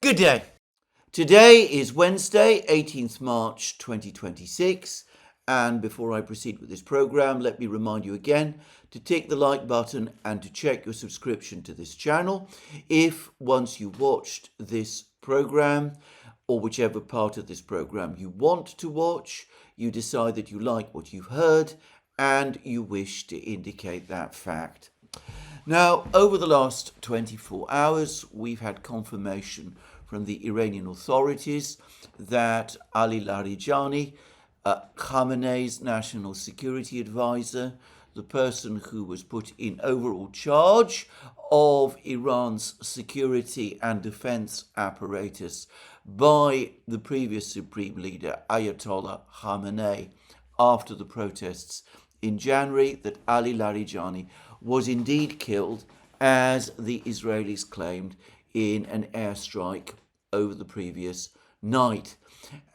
Good day. Today is Wednesday, 18th March 2026. And before I proceed with this program, let me remind you again to tick the like button and to check your subscription to this channel. If once you've watched this program, or whichever part of this program you want to watch, you decide that you like what you've heard and you wish to indicate that fact. Now, over the last 24 hours, we've had confirmation from the Iranian authorities that Ali Larijani, Khamenei's national security advisor, the person who was put in overall charge of Iran's security and defense apparatus by the previous supreme leader, Ayatollah Khamenei, after the protests in January, that Ali Larijani was indeed killed, as the Israelis claimed, in an airstrike over the previous night.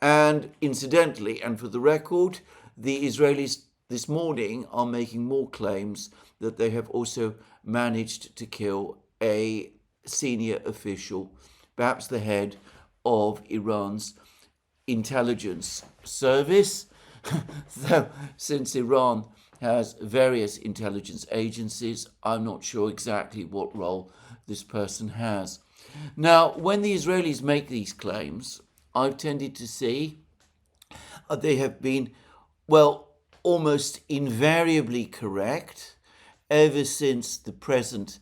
And incidentally, and for the record, the Israelis this morning are making more claims that they have also managed to kill a senior official, perhaps the head of Iran's intelligence service. Though, since Iran has various intelligence agencies, I'm not sure exactly what role this person has. Now, when the Israelis make these claims, I've tended to see they have been, well, almost invariably correct ever since the present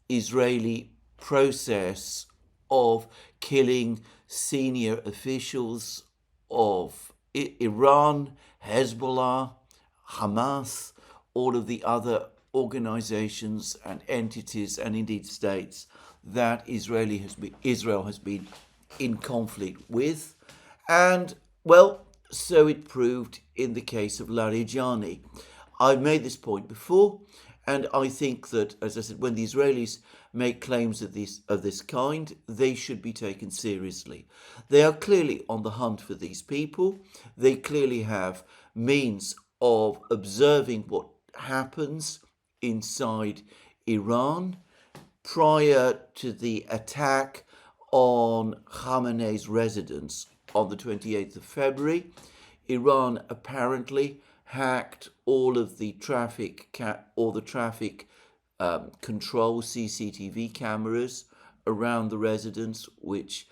Israeli process of killing senior officials of Iran, Hezbollah, Hamas, all of the other organizations and entities and indeed states that Israel has been in conflict with. And, well, so it proved in the case of Larijani. I've made this point before, and I think that, as I said, when the Israelis make claims of this kind, they should be taken seriously. They are clearly on the hunt for these people. They clearly have means of observing what happens inside Iran. Prior to the attack on Khamenei's residence on the 28th of February, Iran apparently hacked all of the traffic control CCTV cameras around the residence, which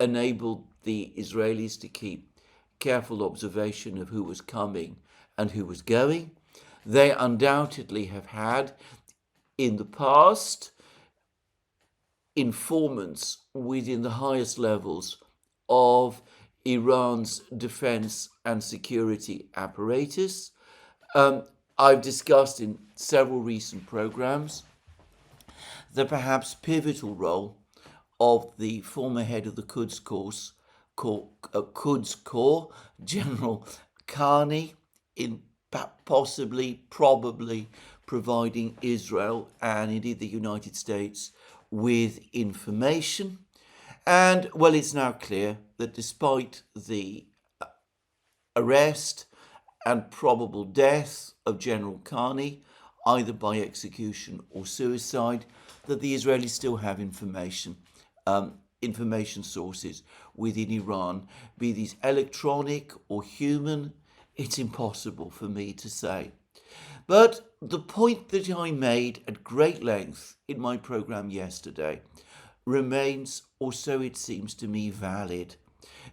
enabled the Israelis to keep careful observation of who was coming and who was going. They undoubtedly have had, in the past, informants within the highest levels of Iran's defense and security apparatus. I've discussed in several recent programs the perhaps pivotal role of the former head of the Quds Corps, General Khani, in probably providing Israel and indeed the United States with information. And, well, it's now clear that despite the arrest and probable death of General Khani, either by execution or suicide, that the Israelis still have information sources within Iran, be these electronic or human. It's impossible for me to say. But the point that I made at great length in my program yesterday remains, or so it seems to me, valid.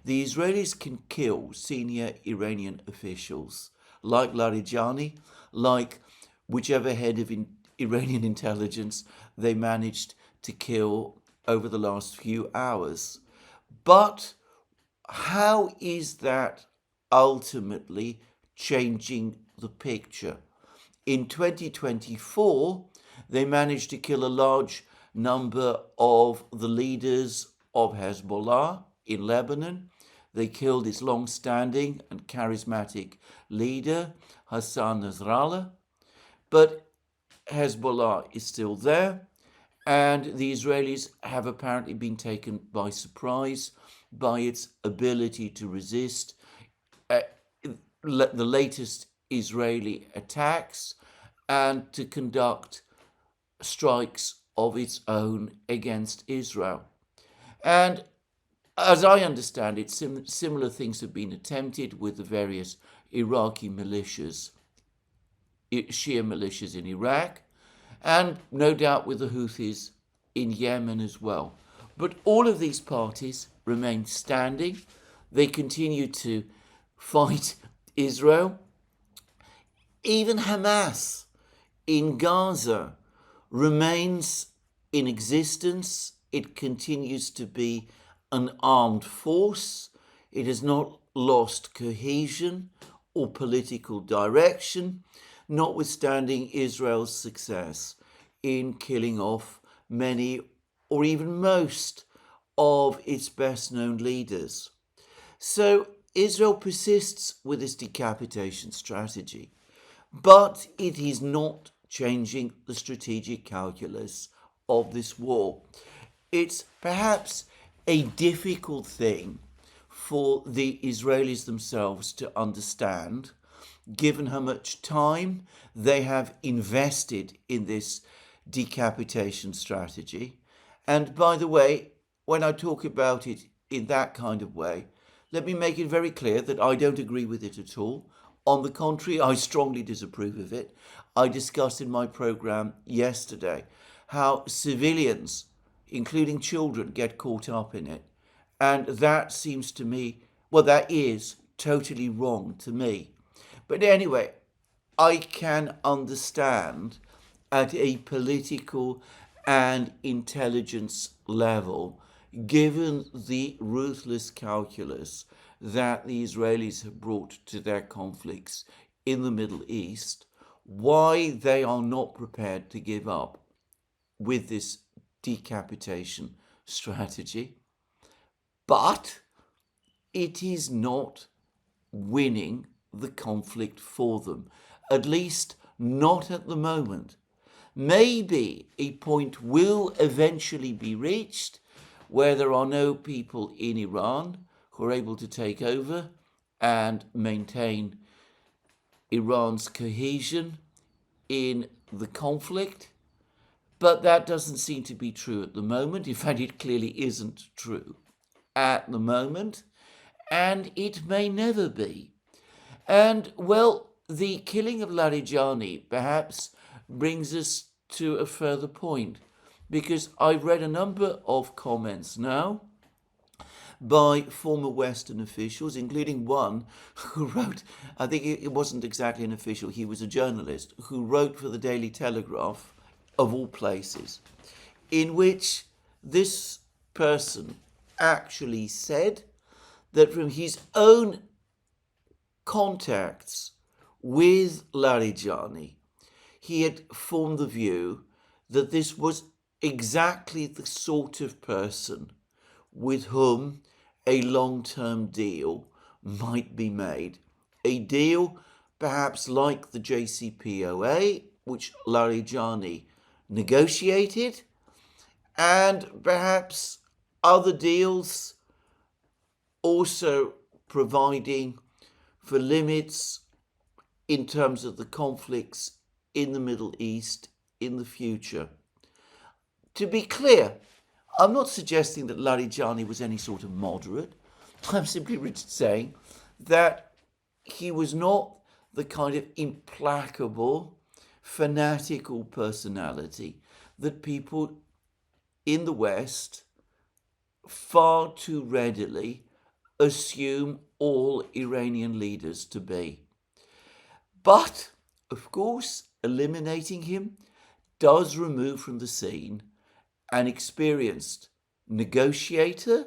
The Israelis can kill senior Iranian officials like Larijani, like whichever head of Iranian intelligence they managed to kill over the last few hours. But how is that ultimately changing the picture? In 2024, they managed to kill a large number of the leaders of Hezbollah in Lebanon. They killed its long-standing and charismatic leader, Hassan Nasrallah. But Hezbollah is still there, and the Israelis have apparently been taken by surprise by its ability to resist the latest Israeli attacks and to conduct strikes of its own against Israel. And As I understand it, similar things have been attempted with the various Iraqi militias, Shia militias in Iraq, and no doubt with the Houthis in Yemen as well. But all of these parties remain standing. They continue to fight Israel. Even Hamas in Gaza remains in existence. It continues to be an armed force. It has not lost cohesion or political direction, notwithstanding Israel's success in killing off many or even most of its best-known leaders. So Israel persists with its decapitation strategy, but it is not changing the strategic calculus of this war. It's perhaps a difficult thing for the Israelis themselves to understand, given how much time they have invested in this decapitation strategy. And by the way, when I talk about it in that kind of way, let me make it very clear that I don't agree with it at all. On the contrary, I strongly disapprove of it. I discussed in my program yesterday how civilians, including children, get caught up in it. And that seems to me, well, that is totally wrong to me. But anyway, I can understand at a political and intelligence level, given the ruthless calculus that the Israelis have brought to their conflicts in the Middle East, why they are not prepared to give up with this decapitation strategy. But it is not winning the conflict for them, at least not at the moment. Maybe a point will eventually be reached where there are no people in Iran who are able to take over and maintain Iran's cohesion in the conflict. But that doesn't seem to be true at the moment. In fact, it clearly isn't true at the moment, and it may never be. And, well, the killing of Larijani perhaps brings us to a further point, because I've read a number of comments now by former Western officials, including one who wrote, I think it wasn't exactly an official, he was a journalist, who wrote for the Daily Telegraph, of all places, in which this person actually said that from his own contacts with Larijani, he had formed the view that this was exactly the sort of person with whom a long-term deal might be made. A deal perhaps like the JCPOA, which Larijani negotiated, and perhaps other deals also providing for limits in terms of the conflicts in the Middle East in the future. To be clear, I'm not suggesting that Larijani was any sort of moderate. I'm simply saying that he was not the kind of implacable, fanatical personality that people in the West far too readily assume all Iranian leaders to be. But, of course, eliminating him does remove from the scene an experienced negotiator,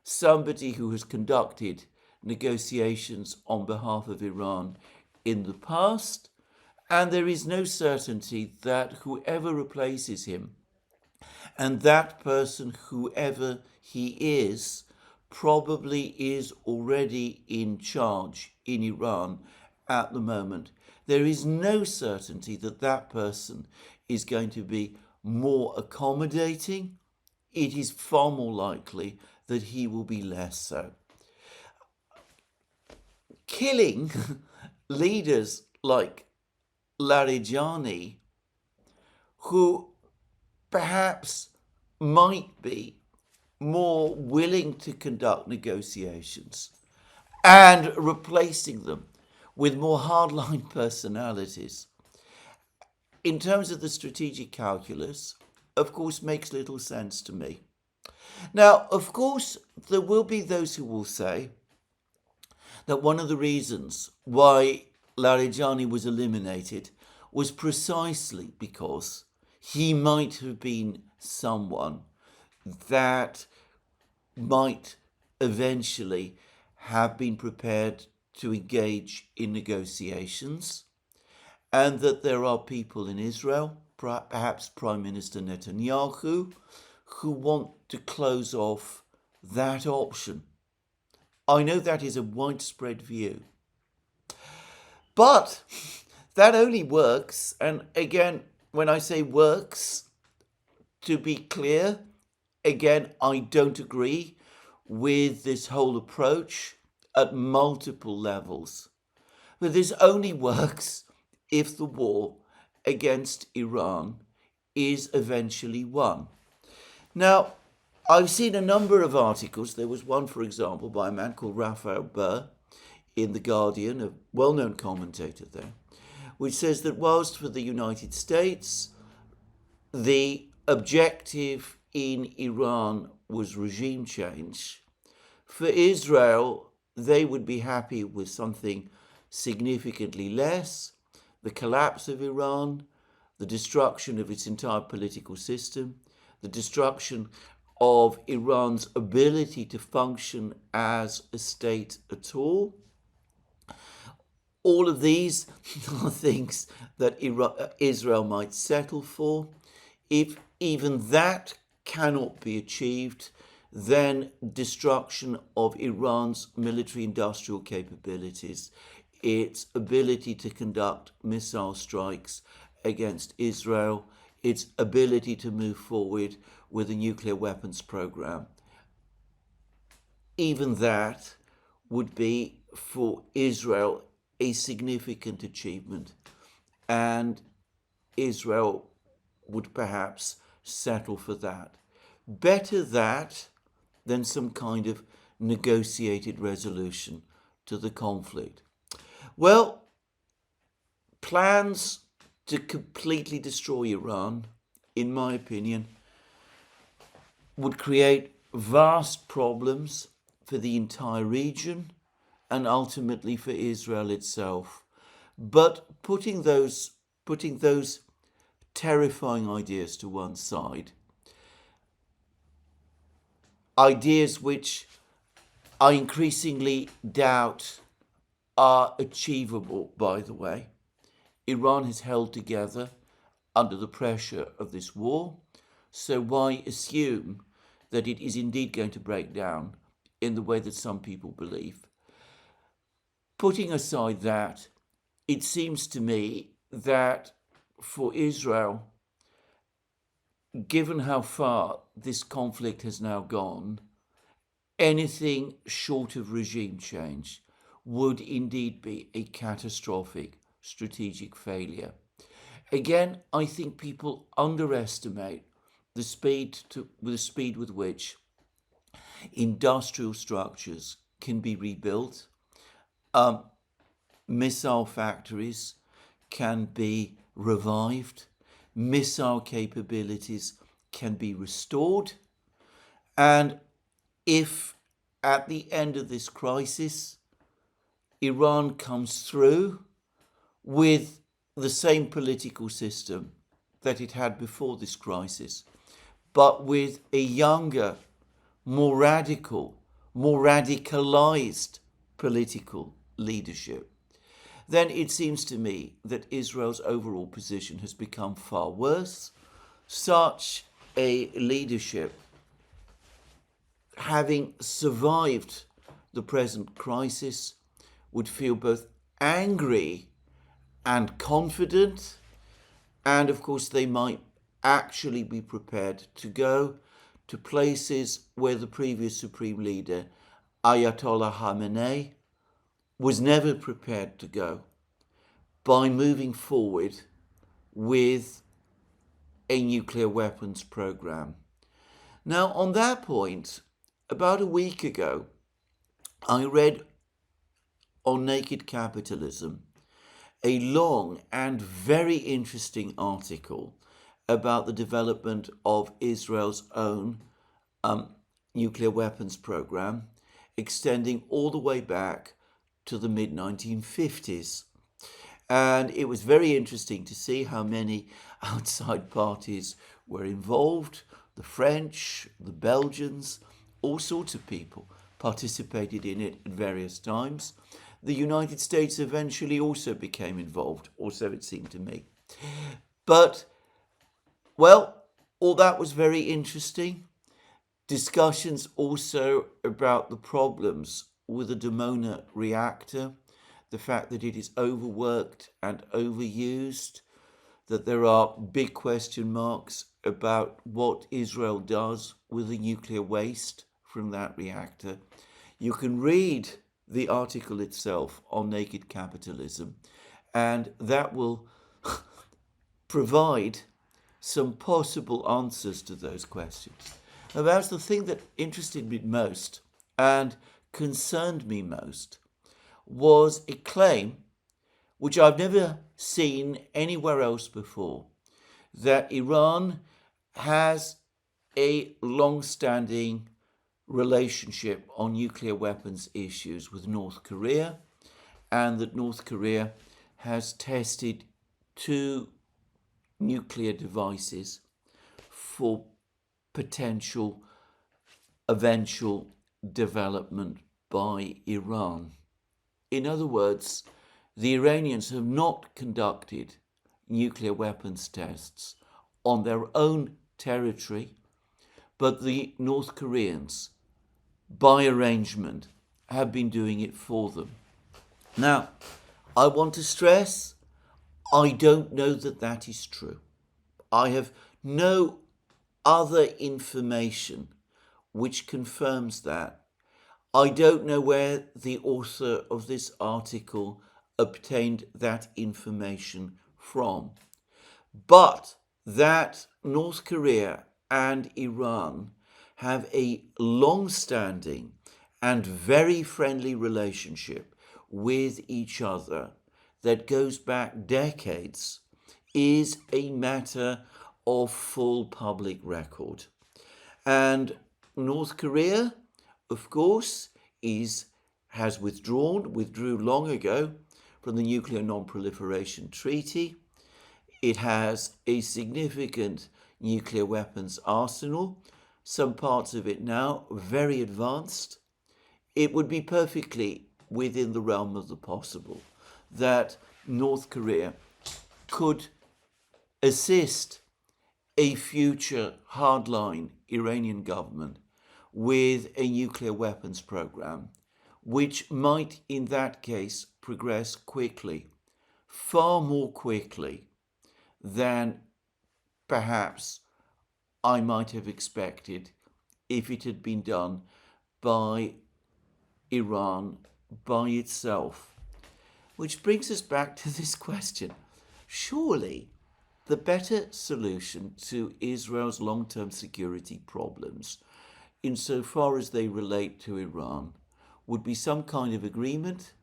somebody who has conducted negotiations on behalf of Iran in the past, and there is no certainty that whoever replaces him, and that person, whoever he is, probably is already in charge in Iran at the moment. There is no certainty that that person is going to be more accommodating. It is far more likely that he will be less so. Killing leaders like Larijani, who perhaps might be more willing to conduct negotiations and replacing them with more hardline personalities, in terms of the strategic calculus, of course, makes little sense to me. Now, of course, there will be those who will say that one of the reasons why Larijani was eliminated was precisely because he might have been someone that might eventually have been prepared to engage in negotiations, and that there are people in Israel, perhaps Prime Minister Netanyahu, who want to close off that option. I know that is a widespread view. But that only works, and again, when I say works, to be clear, again, I don't agree with this whole approach at multiple levels. But this only works if the war against Iran is eventually won. Now, I've seen a number of articles. There was one, for example, by a man called Raphael Burr in The Guardian, a well-known commentator there, which says that whilst for the United States, the objective in Iran was regime change, for Israel, they would be happy with something significantly less: the collapse of Iran, the destruction of its entire political system, the destruction of Iran's ability to function as a state at all. All of these are things that Israel might settle for. If even that cannot be achieved, then destruction of Iran's military-industrial capabilities, its ability to conduct missile strikes against Israel, its ability to move forward with a nuclear weapons program, even that would be for Israel a significant achievement, and Israel would perhaps settle for that. Better that than some kind of negotiated resolution to the conflict. Well, plans to completely destroy Iran, in my opinion, would create vast problems for the entire region and ultimately for Israel itself. But putting those terrifying ideas to one side, ideas which I increasingly doubt are achievable, by the way. Iran has held together under the pressure of this war, so why assume that it is indeed going to break down in the way that some people believe? Putting aside that, it seems to me that for Israel, given how far this conflict has now gone, anything short of regime change would indeed be a catastrophic strategic failure. Again, I think people underestimate the speed with which industrial structures can be rebuilt. Missile factories can be revived. Missile capabilities can be restored. And if at the end of this crisis, Iran comes through with the same political system that it had before this crisis, but with a younger, more radical, more radicalized political leadership, then it seems to me that Israel's overall position has become far worse. Such a leadership, having survived the present crisis, would feel both angry and confident, and of course they might actually be prepared to go to places where the previous supreme leader, Ayatollah Khamenei, was never prepared to go, by moving forward with a nuclear weapons program. Now, on that point, about a week ago, I read on Naked Capitalism a long and very interesting article about the development of Israel's own nuclear weapons program, extending all the way back to the mid-1950s. And it was very interesting to see how many outside parties were involved. The French, the Belgians, all sorts of people participated in it at various times. The United States eventually also became involved, or so it seemed to me. But, well, all that was very interesting. Discussions also about the problems with the Dimona reactor, the fact that it is overworked and overused, that there are big question marks about what Israel does with the nuclear waste from that reactor. You can read the article itself on Naked Capitalism, and that will provide some possible answers to those questions. Now, that's the thing that interested me most and concerned me most was a claim, which I've never seen anywhere else before, that Iran has a long-standing relationship on nuclear weapons issues with North Korea, and that North Korea has tested 2 nuclear devices for potential eventual development by Iran. In other words, the Iranians have not conducted nuclear weapons tests on their own territory, but the North Koreans, by arrangement, have been doing it for them. Now, I want to stress, I don't know that that is true. I have no other information which confirms that. I don't know where the author of this article obtained that information from. But that North Korea and Iran have a long-standing and very friendly relationship with each other that goes back decades is a matter of full public record. And North Korea, of course, has withdrew long ago from the Nuclear Non-Proliferation Treaty. It has a significant nuclear weapons arsenal, some parts of it now very advanced. It would be perfectly within the realm of the possible that North Korea could assist a future hardline Iranian government with a nuclear weapons program, which might in that case progress quickly, far more quickly than perhaps I might have expected if it had been done by Iran by itself. Which brings us back to this question. Surely the better solution to Israel's long-term security problems, insofar as they relate to Iran, would be some kind of agreement,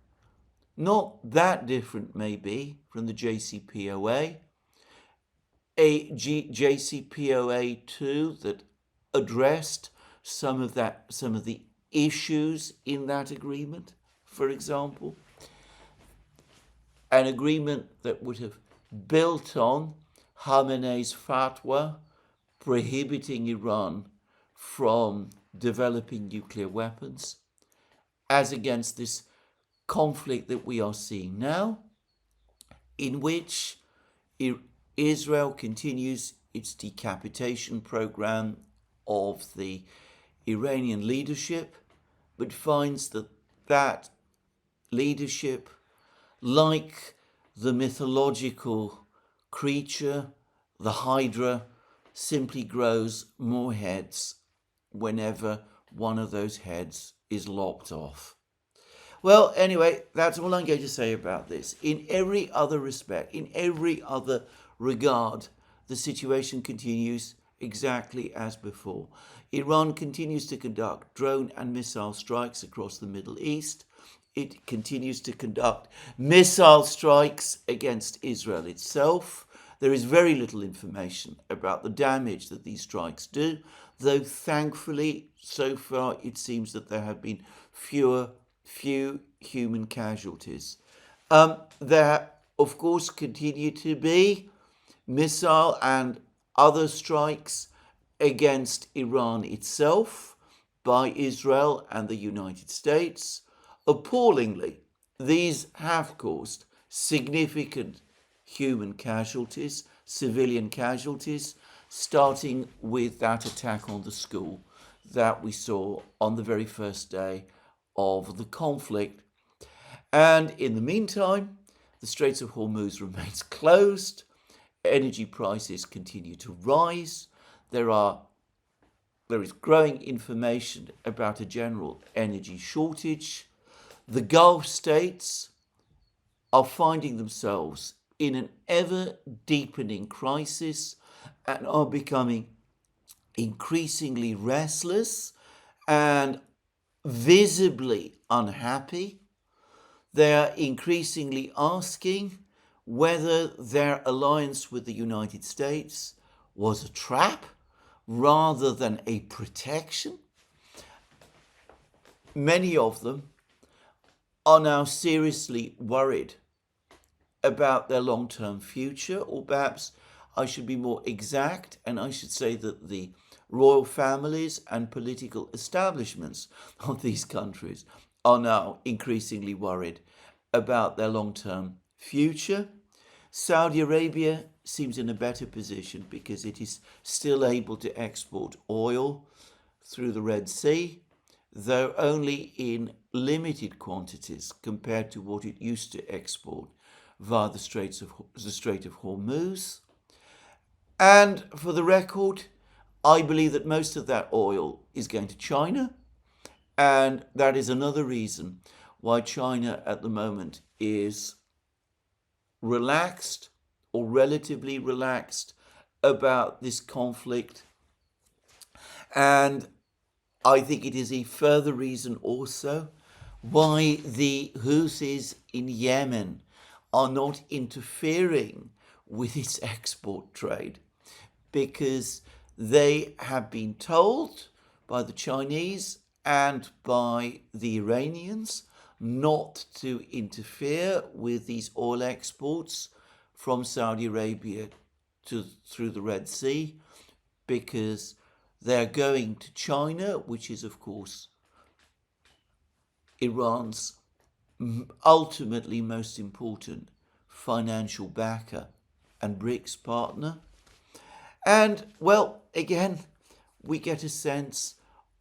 not that different maybe from the JCPOA, a JCPOA 2 that addressed some of the issues in that agreement, for example, an agreement that would have built on Khamenei's fatwa prohibiting Iran from developing nuclear weapons, as against this conflict that we are seeing now, in which Israel continues its decapitation program of the Iranian leadership, but finds that that leadership, like the mythological creature, the Hydra, simply grows more heads whenever one of those heads is lopped off. Well, anyway, that's all I'm going to say about this. In every other respect, in every other regard, the situation continues exactly as before. Iran continues to conduct drone and missile strikes across the Middle East. It continues to conduct missile strikes against Israel itself. There is very little information about the damage that these strikes do, though thankfully, so far it seems that there have been few human casualties. There, of course, continue to be missile and other strikes against Iran itself by Israel and the United States. Appallingly, these have caused significant human casualties, civilian casualties, starting with that attack on the school that we saw on the very first day of the conflict. And in the meantime, the Straits of Hormuz remains closed. Energy prices continue to rise. There is growing information about a general energy shortage. The Gulf states are finding themselves in an ever deepening crisis and are becoming increasingly restless and visibly unhappy. They are increasingly asking whether their alliance with the United States was a trap rather than a protection. Many of them are now seriously worried about their long-term future, or perhaps I should be more exact and I should say that the royal families and political establishments of these countries are now increasingly worried about their long-term future. Saudi Arabia seems in a better position because it is still able to export oil through the Red Sea, though only in limited quantities compared to what it used to export via the Strait of Hormuz. And for the record, I believe that most of that oil is going to China, and that is another reason why China at the moment is relaxed or relatively relaxed about this conflict. And I think it is a further reason also why the Houthis in Yemen are not interfering with its export trade, because they have been told by the Chinese and by the Iranians not to interfere with these oil exports from Saudi Arabia through the Red Sea, because they're going to China, which is, of course, Iran's ultimately most important financial backer and BRICS partner. And, well, again, we get a sense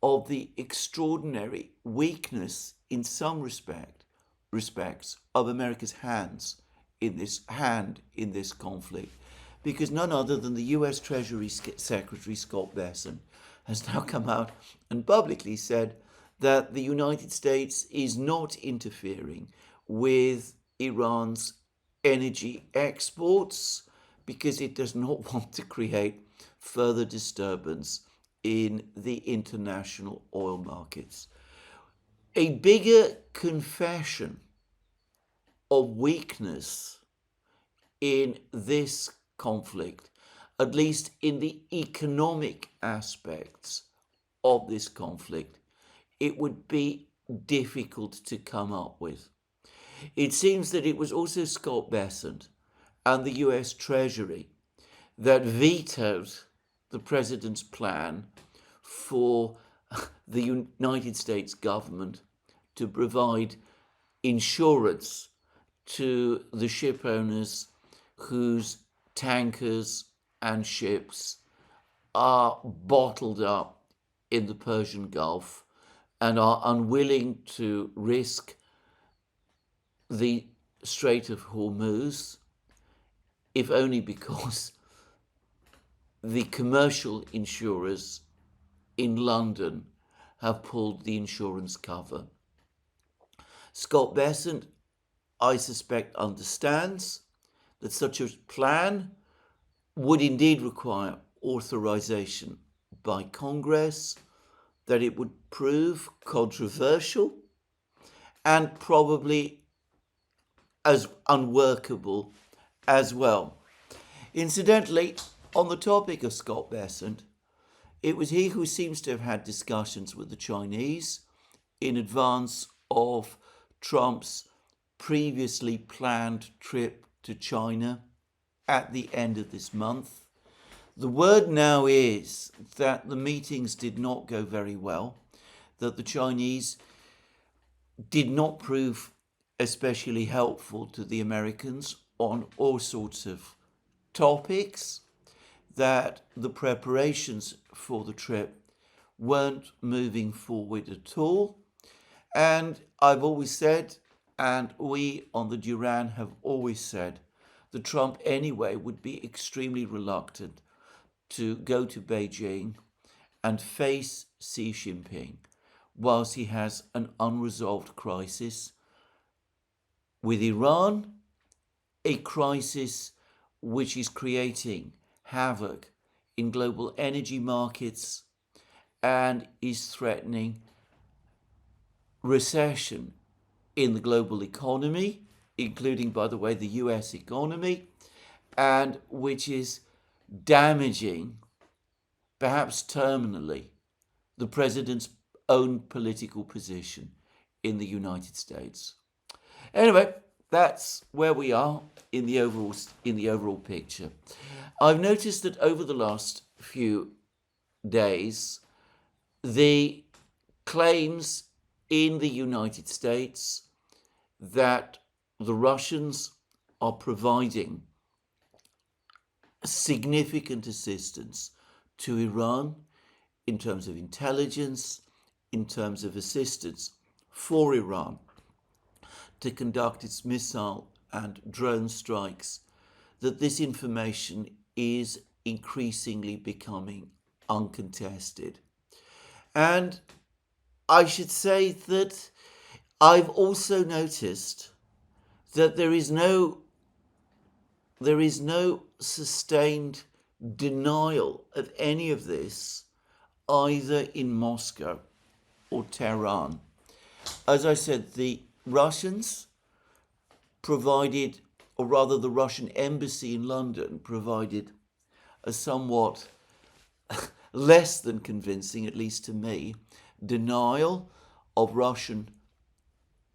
of the extraordinary weakness in some respects of America's hand in this conflict, because none other than the US Treasury Secretary Scott Bessent has now come out and publicly said that the United States is not interfering with Iran's energy exports because it does not want to create further disturbance in the international oil markets. A bigger confession of weakness in this conflict, at least in the economic aspects of this conflict, it would be difficult to come up with. It seems that it was also Scott Bessent and the US Treasury that vetoed the president's plan for the United States government to provide insurance to the ship owners whose tankers and ships are bottled up in the Persian Gulf and are unwilling to risk the Strait of Hormuz, if only because the commercial insurers in London have pulled the insurance cover. Scott Bessent, I suspect, understands that such a plan would indeed require authorization by Congress, that it would prove controversial and probably as unworkable as well. Incidentally, on the topic of Scott Bessent, it was he who seems to have had discussions with the Chinese in advance of Trump's previously planned trip to China at the end of this month. The word now is that the meetings did not go very well, that the Chinese did not prove especially helpful to the Americans on all sorts of topics, that the preparations for the trip weren't moving forward at all. And I've always said, and we on the Duran have always said, that Trump anyway would be extremely reluctant to go to Beijing and face Xi Jinping whilst he has an unresolved crisis with Iran, a crisis which is creating havoc in global energy markets and is threatening recession in the global economy, including, by the way, the US economy, and which is damaging, perhaps terminally, the president's own political position in the United States. Anyway, that's where we are in the overall picture. I've noticed that over the last few days, the claims in the United States that the Russians are providing significant assistance to Iran in terms of intelligence, in terms of assistance for Iran to conduct its missile and drone strikes, that this information is increasingly becoming uncontested. And I should say that I've also noticed that there is no sustained denial of any of this, either in Moscow or Tehran. As I said, the Russians provided, or rather the Russian embassy in London provided a somewhat less than convincing, at least to me, denial of Russian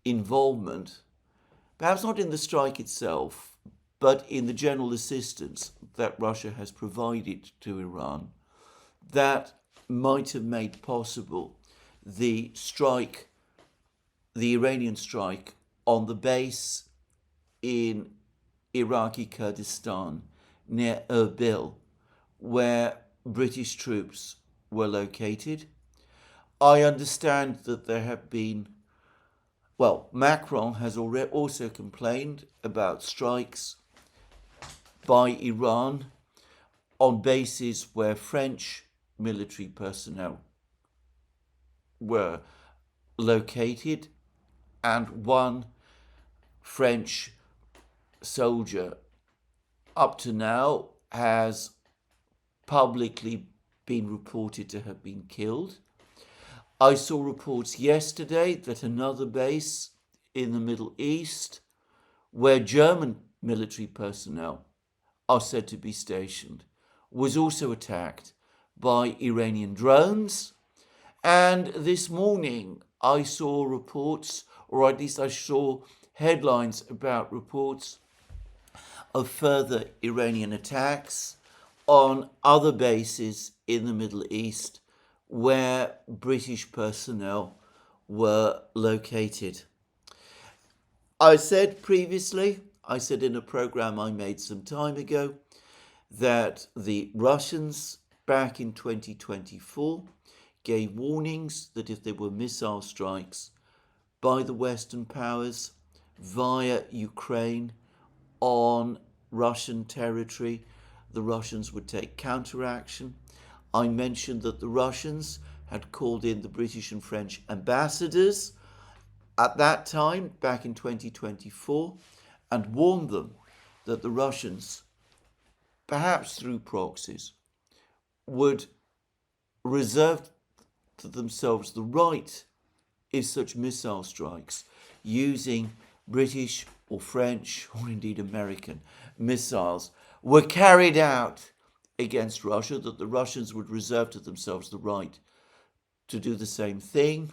involvement, perhaps not in the strike itself, but in the general assistance that Russia has provided to Iran that might have made possible the strike, the Iranian strike on the base in Iraqi Kurdistan near Erbil, where British troops were located. I understand that there have been, Macron has already also complained about strikes by Iran on bases where French military personnel were located, and one French soldier up to now has publicly been reported to have been killed. I saw reports yesterday that another base in the Middle East, where German military personnel are said to be stationed, was also attacked by Iranian drones. And this morning I saw reports, or at least I saw headlines about reports of further Iranian attacks on other bases in the Middle East where British personnel were located. I said previously, in a program I made some time ago, that the Russians back in 2024 gave warnings that if there were missile strikes by the Western powers via Ukraine on Russian territory, the Russians would take counteraction. I mentioned that the Russians had called in the British and French ambassadors at that time, back in 2024, and warned them that the Russians, perhaps through proxies, would reserve to themselves the right, if such missile strikes using British or French or indeed American missiles were carried out against Russia, that the Russians would reserve to themselves the right to do the same thing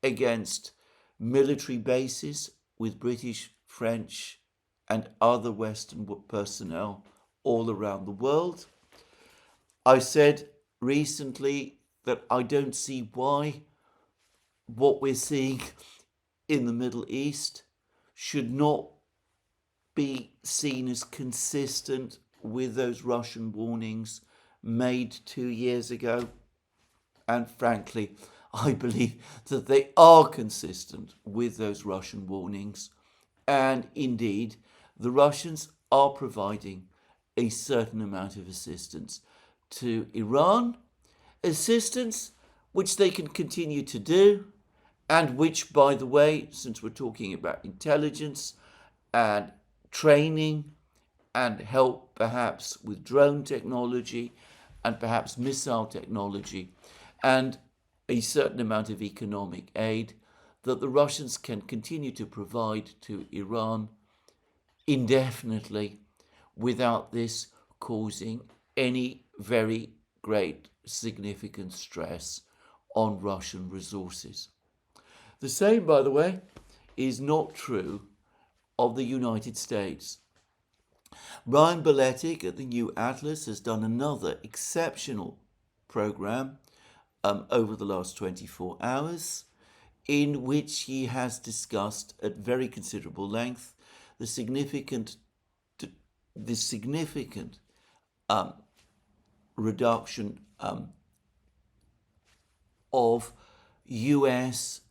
against military bases with British, French, and other Western personnel all around the world. I said recently that I don't see why what we're seeing in the Middle East should not be seen as consistent with those Russian warnings made 2 years ago. And frankly, I believe that they are consistent with those Russian warnings. And indeed, the Russians are providing a certain amount of assistance to Iran, assistance which they can continue to do, and which, by the way, since we're talking about intelligence and training and help perhaps with drone technology and perhaps missile technology and a certain amount of economic aid, that the Russians can continue to provide to Iran indefinitely without this causing any very great significant stress on Russian resources. The same, by the way, is not true of the United States. Brian Beletic at the new Atlas has done another exceptional program over the last 24 hours, in which he has discussed at very considerable length the significant reduction of US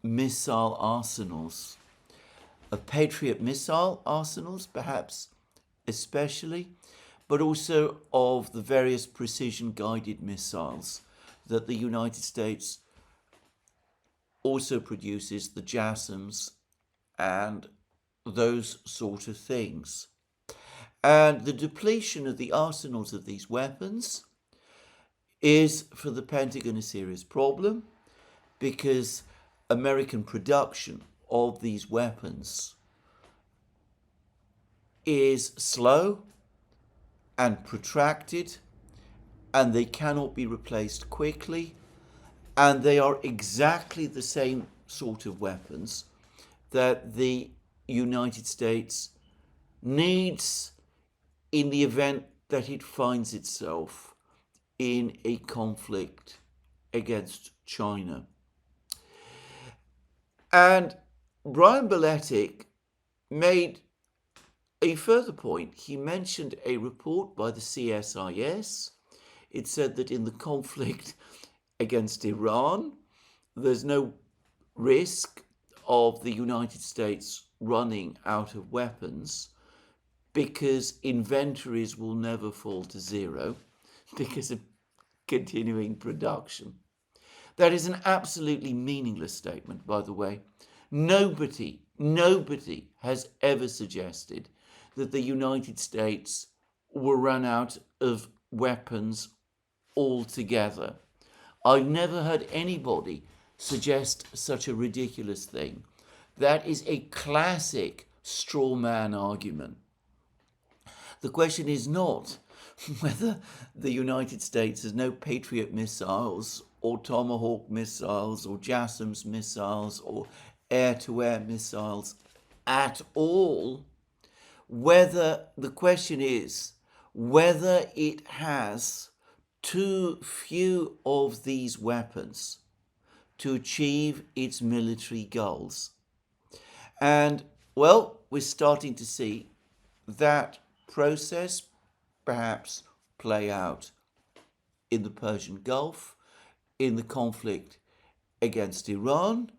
missile arsenals, of Patriot missile arsenals perhaps especially, but also of the various precision-guided missiles that the United States also produces, the JASSMs and those sort of things. And the depletion of the arsenals of these weapons is, for the Pentagon, a serious problem, because American production of these weapons is slow and protracted, and they cannot be replaced quickly, and they are exactly the same sort of weapons that the United States needs in the event that it finds itself in a conflict against China. And Brian Beletic made a further point. He mentioned a report by the CSIS. It said that in the conflict against Iran, there's no risk of the United States running out of weapons because inventories will never fall to zero because of continuing production. That is an absolutely meaningless statement, by the way. Nobody has ever suggested that the United States will run out of weapons altogether. I've never heard anybody suggest such a ridiculous thing. That is a classic straw man argument. The question is not whether the United States has no Patriot missiles or Tomahawk missiles or JASSMs missiles or air-to-air missiles at all. The question is whether it has too few of these weapons to achieve its military goals. And, well, we're starting to see that process perhaps play out in the Persian Gulf, in the conflict against Iran.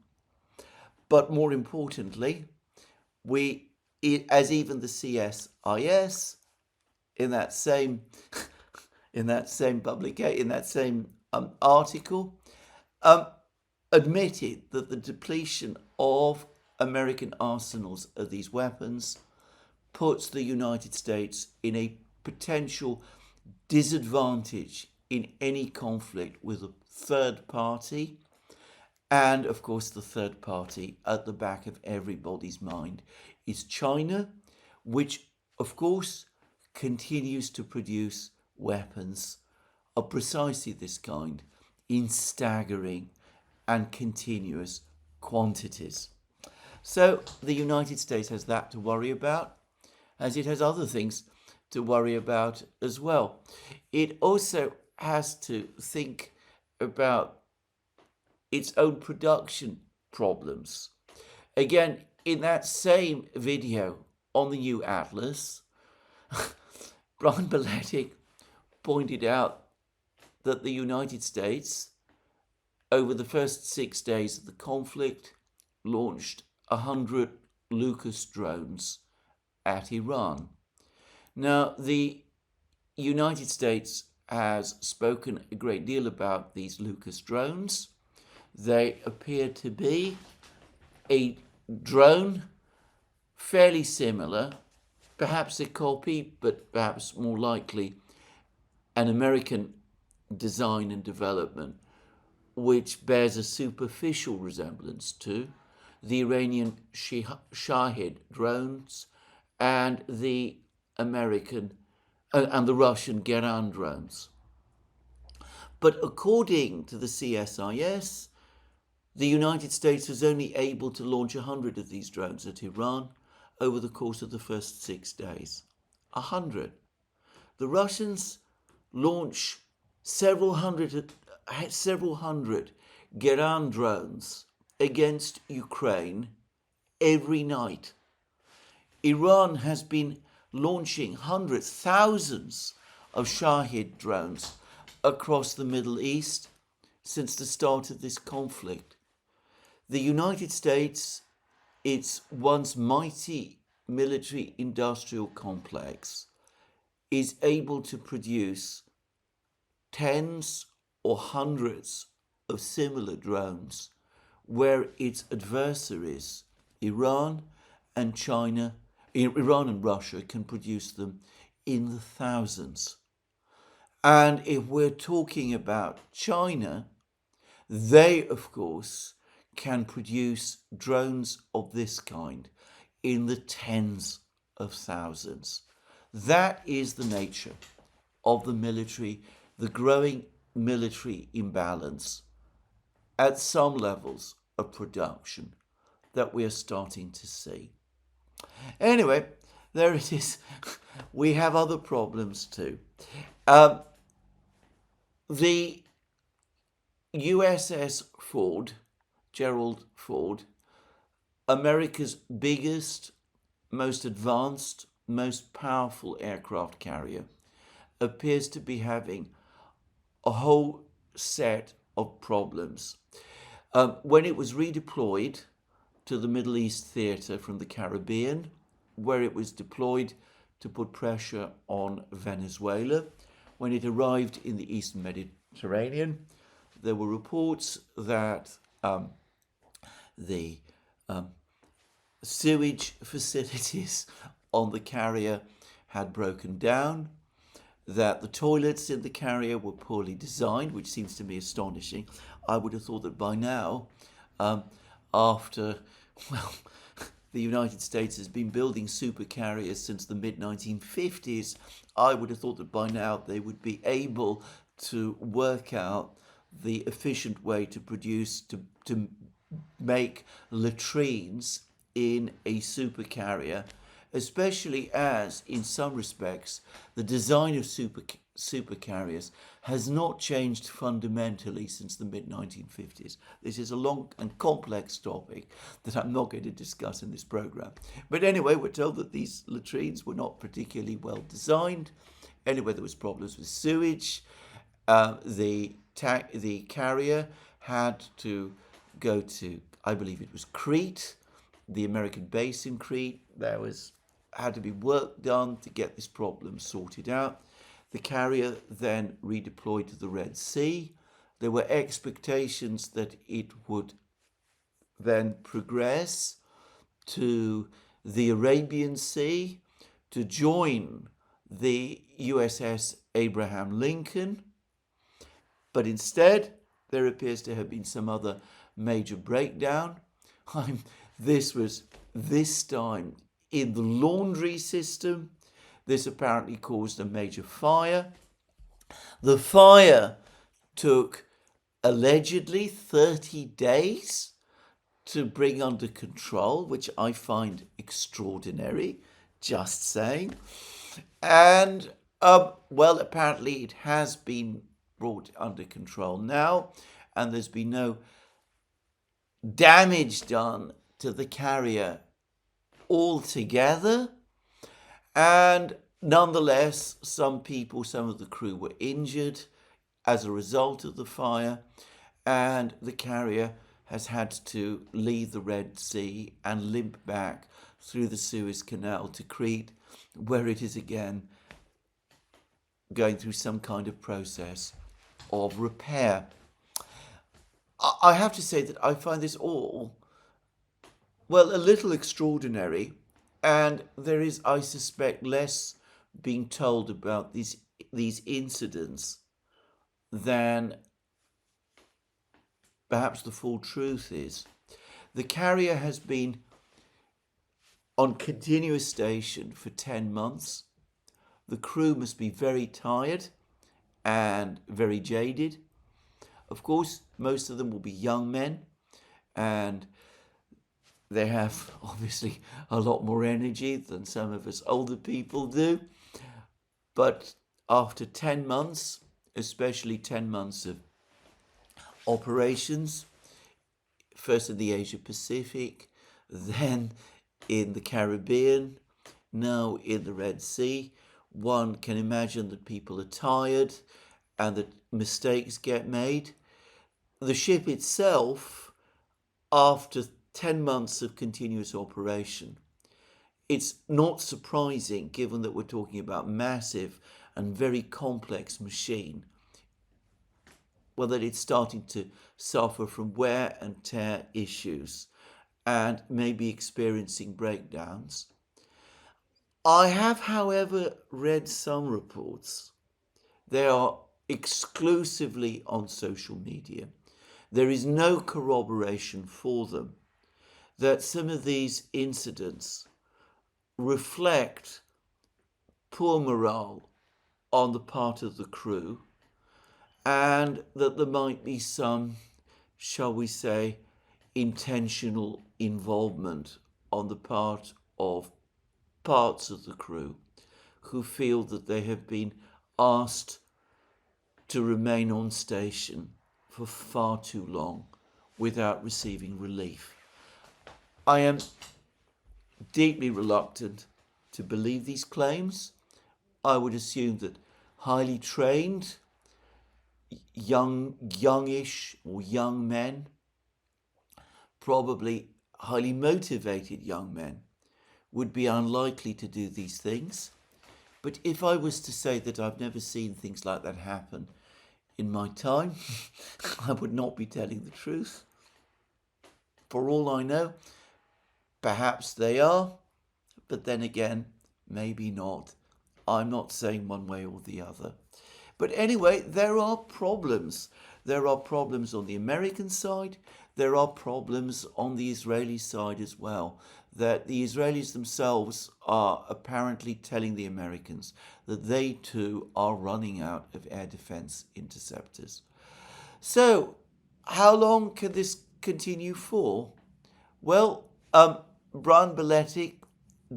But more importantly, as even the CSIS in that same article admitted that the depletion of American arsenals of these weapons puts the United States in a potential disadvantage in any conflict with a third party. And of course, the third party at the back of everybody's mind is China, which of course continues to produce weapons of precisely this kind in staggering and continuous quantities. So the United States has that to worry about, as it has other things to worry about as well. It also has to think about its own production problems. Again, in that same video on the new Atlas, Brian Beletic pointed out that the United States, over the first 6 days of the conflict, launched 100 Lucas drones at Iran. Now, the United States has spoken a great deal about these Lucas drones. They appear to be a drone fairly similar, perhaps a copy, but perhaps more likely an American design and development, which bears a superficial resemblance to the Iranian Shahid drones and the American and the Russian Duran drones. But according to the CSIS, the United States was only able to launch 100 of these drones at Iran over the course of the first 6 days. 100. The Russians launch several hundred Duran drones against Ukraine every night. Iran has been launching hundreds, thousands of Shahid drones across the Middle East since the start of this conflict. The United States, its once mighty military industrial complex, is able to produce tens or hundreds of similar drones, where its adversaries, Iran and Russia, can produce them in the thousands. And if we're talking about China, they, of course, can produce drones of this kind in the tens of thousands. That is the nature of the military, the growing military imbalance at some levels of production that we are starting to see. Anyway, there it is. We have other problems too. The USS Ford, Gerald Ford, America's biggest, most advanced, most powerful aircraft carrier, appears to be having a whole set of problems. When it was redeployed to the Middle East theater from the Caribbean, where it was deployed to put pressure on Venezuela, when it arrived in the Eastern Mediterranean, there were reports that the sewage facilities on the carrier had broken down, that the toilets in the carrier were poorly designed, which seems to me astonishing. I would have thought that by now, after, the United States has been building supercarriers since the mid-1950s, I would have thought that by now they would be able to work out the efficient way to produce, to make latrines in a supercarrier, especially as, in some respects, the design of supercarriers has not changed fundamentally since the mid-1950s. This is a long and complex topic that I'm not going to discuss in this program. But anyway, we're told that these latrines were not particularly well designed. Anyway, there was problems with sewage. The carrier had to go to, I believe it was Crete, the American base in Crete. There had to be work done to get this problem sorted out. The carrier then redeployed to the Red Sea. There were expectations that it would then progress to the Arabian Sea to join the USS Abraham Lincoln. But instead, there appears to have been some other major breakdown. This was this time in the laundry system. This apparently caused a major fire. The fire took allegedly 30 days to bring under control, which I find extraordinary, just saying. And, well, apparently it has been brought under control now, and there's been no damage done to the carrier altogether. And nonetheless, some people, some of the crew were injured as a result of the fire, and the carrier has had to leave the Red Sea and limp back through the Suez Canal to Crete, where it is again going through some kind of process of repair. I have to say that I find this all, well, a little extraordinary, and there is, I suspect, less being told about these incidents than perhaps the full truth is. The carrier has been on continuous station for 10 months. The crew must be very tired and very jaded. Of course, most of them will be young men, and they have obviously a lot more energy than some of us older people do. But after 10 months, especially 10 months of operations, first in the Asia Pacific, then in the Caribbean, now in the Red Sea, one can imagine that people are tired and that mistakes get made. The ship itself, after 10 months of continuous operation, it's not surprising, given that we're talking about massive and very complex machine, well, that it's starting to suffer from wear and tear issues and maybe experiencing breakdowns. I have, however, read some reports. They are exclusively on social media. There is no corroboration for them, that some of these incidents reflect poor morale on the part of the crew, and that there might be some, shall we say, intentional involvement on the part of parts of the crew who feel that they have been asked to remain on station for far too long without receiving relief. I am deeply reluctant to believe these claims. I would assume that highly trained, youngish or young men, probably highly motivated young men, would be unlikely to do these things. But if I was to say that I've never seen things like that happen in my time, I would not be telling the truth. For all I know, perhaps they are, but then again, maybe not. I'm not saying one way or the other. But anyway, there are problems. There are problems on the American side. There are problems on the Israeli side as well, that the Israelis themselves are apparently telling the Americans that they too are running out of air defense interceptors. So, how long can this continue for? Well, Brian Beletic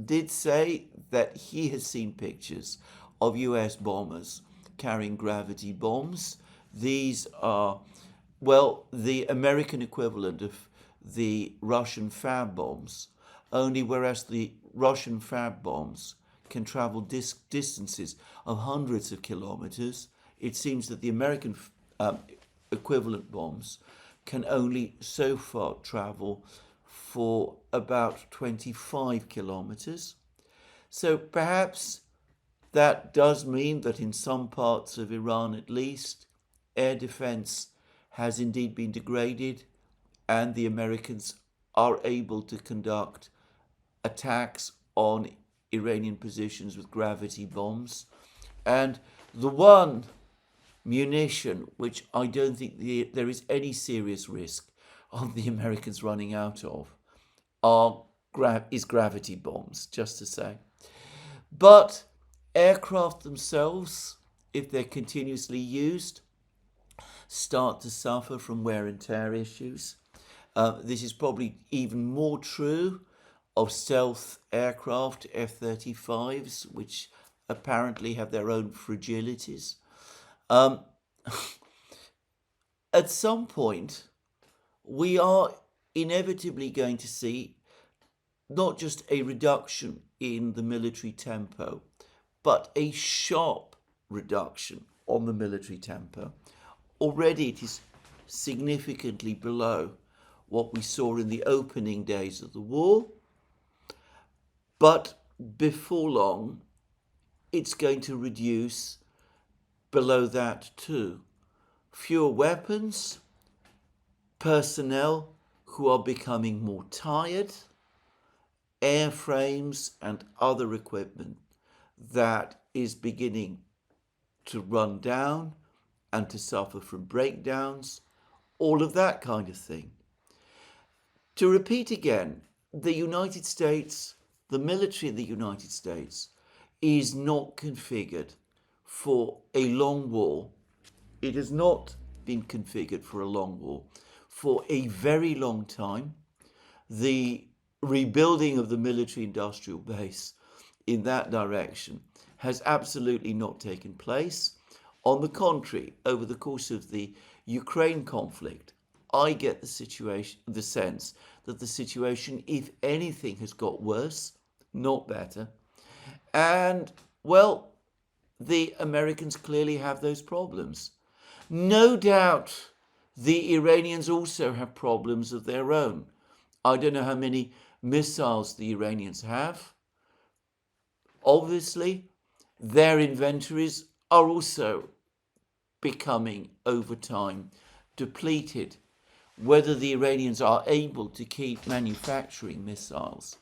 did say that he has seen pictures of US bombers carrying gravity bombs. These are, well, the American equivalent of the Russian Fab bombs, only whereas the Russian Fab bombs can travel distances of hundreds of kilometers, it seems that the American equivalent bombs can only so far travel for about 25 kilometers. So perhaps that does mean that in some parts of Iran at least, air defense has indeed been degraded, and the Americans are able to conduct attacks on Iranian positions with gravity bombs. And the one munition, which I don't think there is any serious risk of the Americans running out of, is gravity bombs, just to say. But aircraft themselves, if they're continuously used, start to suffer from wear and tear issues. This is probably even more true of stealth aircraft, F-35s, which apparently have their own fragilities. At some point, we are inevitably going to see not just a reduction in the military tempo, but a sharp reduction on the military tempo. Already it is significantly below what we saw in the opening days of the war, but before long it's going to reduce below that too. Fewer weapons, personnel who are becoming more tired, airframes and other equipment that is beginning to run down and to suffer from breakdowns, all of that kind of thing. To repeat again, the United States, the military of the United States, is not configured for a long war. It has not been configured for a long war for a very long time. The rebuilding of the military industrial base in that direction has absolutely not taken place. On the contrary, over the course of the Ukraine conflict, I get the sense that the situation, if anything, has got worse, not better. And, well, the Americans clearly have those problems. No doubt the Iranians also have problems of their own. I don't know how many missiles the Iranians have. Obviously, their inventories are also becoming, over time, depleted. Whether the Iranians are able to keep manufacturing missiles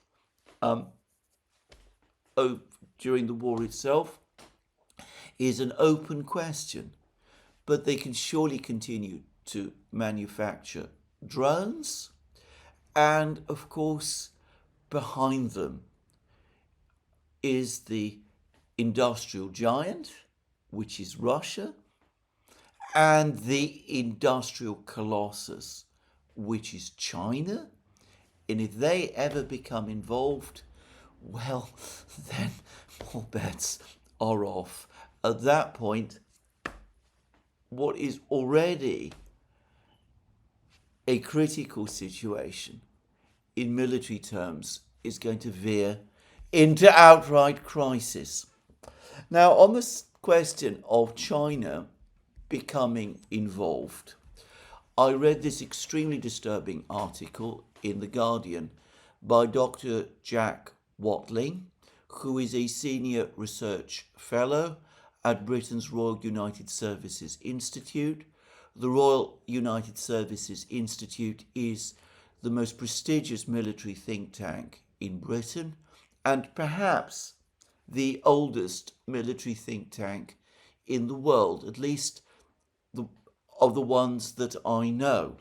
during the war itself is an open question. But they can surely continue to manufacture drones. And, of course, behind them is the industrial giant, which is Russia, and the industrial colossus, which is China. And if they ever become involved, well, then all bets are off. At that point, what is already a critical situation in military terms is going to veer into outright crisis. Now, on this question of China becoming involved, I read this extremely disturbing article in The Guardian by Dr. Jack Watling, who is a senior research fellow at Britain's Royal United Services Institute. The Royal United Services Institute is the most prestigious military think tank in Britain and perhaps the oldest military think tank in the world, at least of the ones that I know.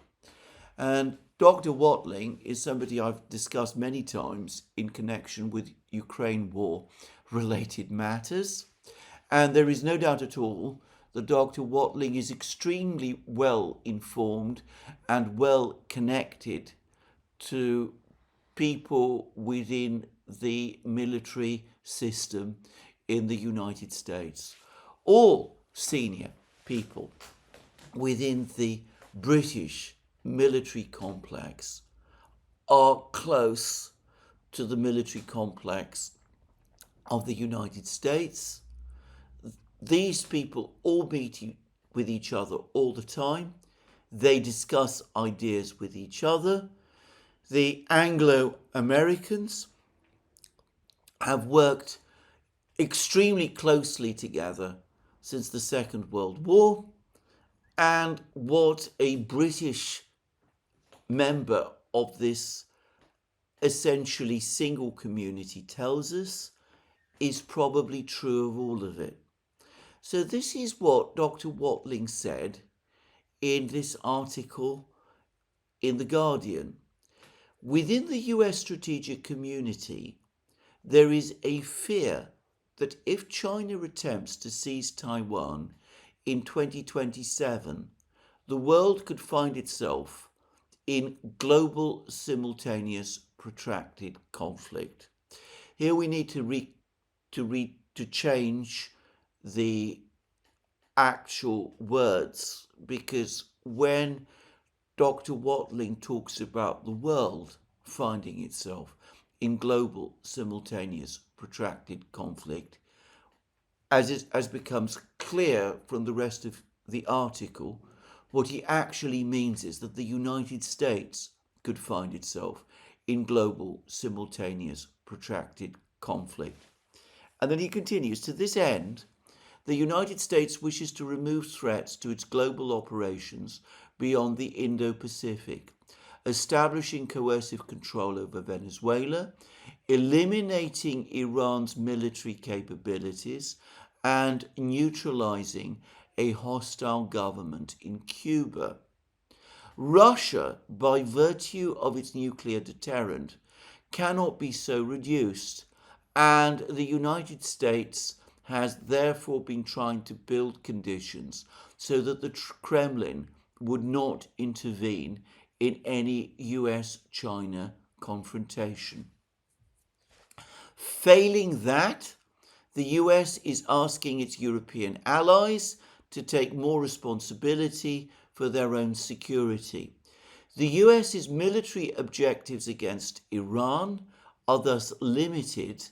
And Dr. Watling is somebody I've discussed many times in connection with Ukraine war related matters. And there is no doubt at all that Dr. Watling is extremely well informed and well connected to people within the military system in the United States. All senior people within the British military complex are close to the military complex of the United States. These people all meet with each other all the time. They discuss ideas with each other. The Anglo-Americans have worked extremely closely together since the Second World War. And what a British member of this essentially single community tells us is probably true of all of it. So this is what Dr. Watling said in this article in The Guardian. Within the US strategic community, there is a fear that if China attempts to seize Taiwan in 2027, the world could find itself in global simultaneous protracted conflict. Here we need to change the actual words, because when Dr. Watling talks about the world finding itself in global simultaneous protracted conflict, as becomes clear from the rest of the article, what he actually means is that the United States could find itself in global simultaneous protracted conflict. And then he continues, to this end, the United States wishes to remove threats to its global operations beyond the Indo-Pacific, establishing coercive control over Venezuela, eliminating Iran's military capabilities, and neutralizing a hostile government in Cuba. Russia, by virtue of its nuclear deterrent, cannot be so reduced, and the United States has therefore been trying to build conditions so that the Kremlin would not intervene in any US-China confrontation. Failing that, the US is asking its European allies to take more responsibility for their own security. The US's military objectives against Iran are thus limited,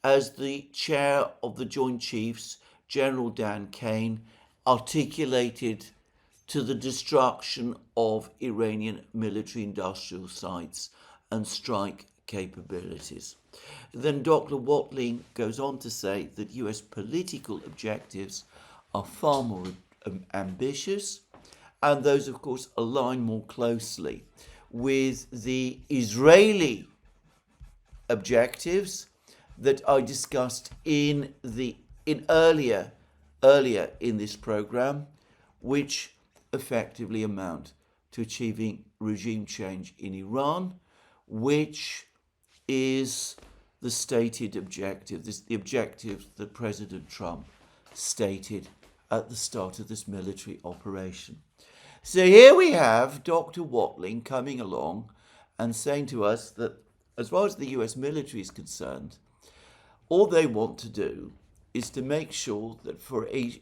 as the chair of the Joint Chiefs, General Dan Kane, articulated, to the destruction of Iranian military industrial sites and strike capabilities. Then Dr. Watling goes on to say that US political objectives are far more ambitious, and those, of course, align more closely with the Israeli objectives that I discussed earlier in this program, which effectively amount to achieving regime change in Iran, which is the stated objective, the objective that President Trump stated at the start of this military operation. So here we have Dr. Watling coming along and saying to us that as far as the US military is concerned, all they want to do is to make sure that for a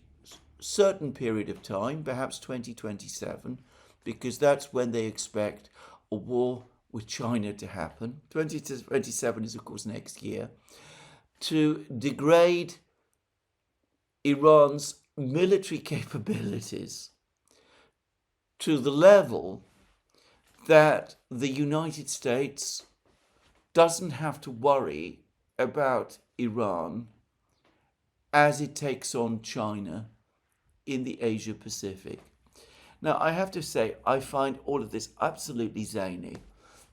certain period of time, perhaps 2027, because that's when they expect a war with China to happen. 2027 is, of course, next year, to degrade Iran's military capabilities to the level that the United States doesn't have to worry about Iran as it takes on China in the Asia Pacific. Now, I have to say, I find all of this absolutely zany.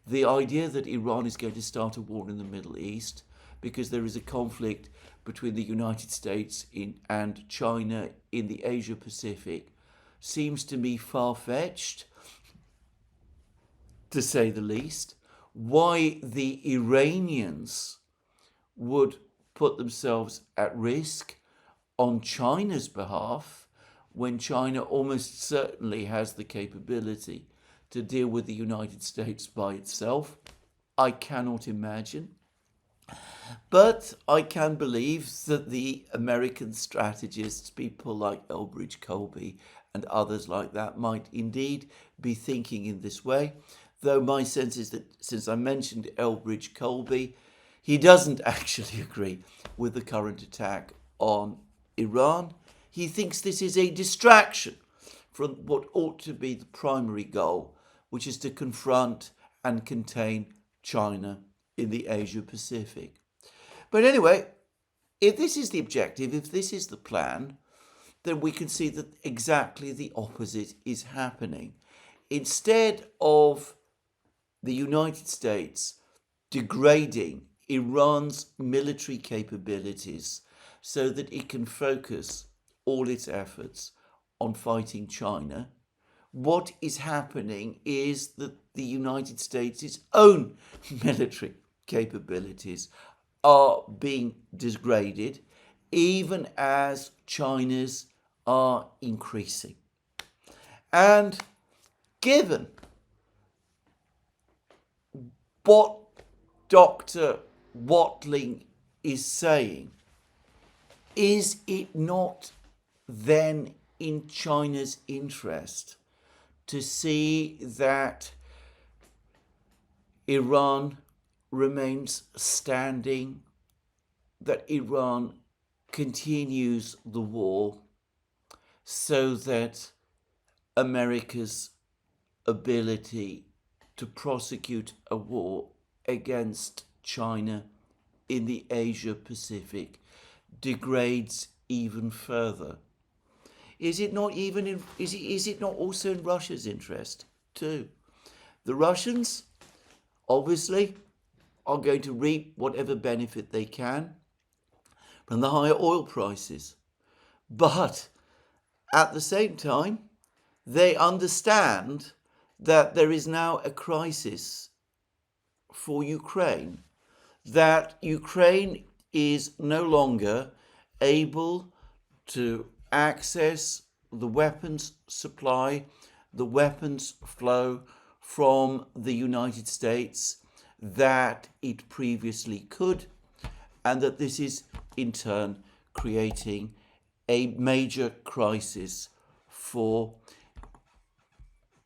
The idea that Iran is going to start a war in the Middle East because there is a conflict between the United States and China in the Asia Pacific seems to me far-fetched, to say the least. Why the Iranians would put themselves at risk on China's behalf when China almost certainly has the capability to deal with the United States by itself, I cannot imagine. But I can believe that the American strategists, people like Elbridge Colby and others like that, might indeed be thinking in this way, though my sense is that since I mentioned Elbridge Colby, he doesn't actually agree with the current attack on Iran. He thinks this is a distraction from what ought to be the primary goal, which is to confront and contain China in the Asia Pacific. But anyway, if this is the objective, if this is the plan, then we can see that exactly the opposite is happening. Instead of the United States degrading Iran's military capabilities so that it can focus all its efforts on fighting China, what is happening is that the United States' own military capabilities are being degraded, even as China's are increasing. And given what Dr. Watling is saying, is it not then in China's interest to see that Iran remains standing, that Iran continues the war, so that America's ability to prosecute a war against China in the Asia Pacific degrades even further? Is it not also in Russia's interest too? The Russians obviously are going to reap whatever benefit they can from the higher oil prices, but at the same time they understand that there is now a crisis for Ukraine, that Ukraine is no longer able to access the weapons supply, the weapons flow from the United States that it previously could, and that this is in turn creating a major crisis for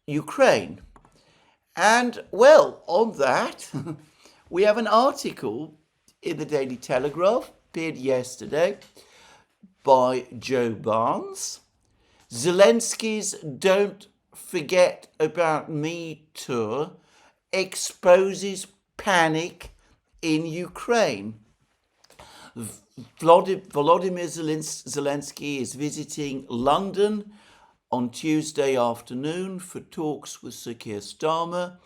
Ukraine. And well, on that, we have an article in the Daily Telegraph, appeared yesterday, by Joe Barnes. Zelensky's Don't Forget About Me tour exposes panic in Ukraine. Volodymyr Zelensky is visiting London on Tuesday afternoon for talks with Sir Keir Starmer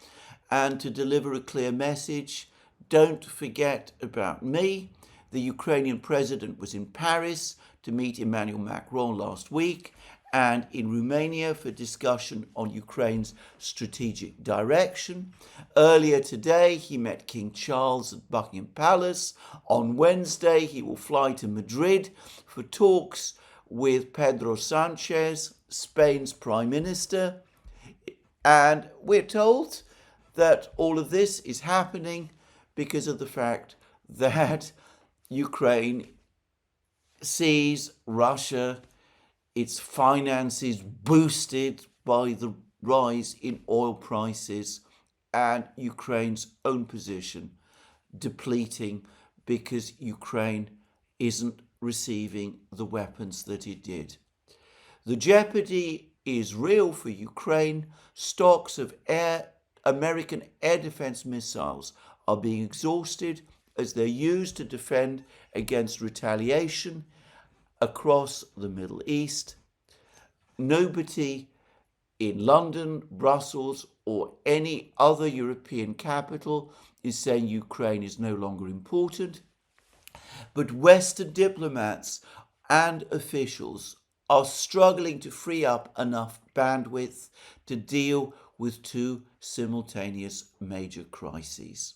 and to deliver a clear message. Don't forget about me. The Ukrainian president was in Paris to meet Emmanuel Macron last week and in Romania for discussion on Ukraine's strategic direction. Earlier today, he met King Charles at Buckingham Palace. On Wednesday, he will fly to Madrid for talks with Pedro Sanchez, Spain's Prime Minister. And we're told that all of this is happening because of the fact that Ukraine sees Russia, its finances boosted by the rise in oil prices, and Ukraine's own position depleting because Ukraine isn't receiving the weapons that it did. The jeopardy is real for Ukraine. Stocks of American air defense missiles are being exhausted as they're used to defend against retaliation across the Middle East. Nobody in London, Brussels, or any other European capital is saying Ukraine is no longer important. But Western diplomats and officials are struggling to free up enough bandwidth to deal with two simultaneous major crises.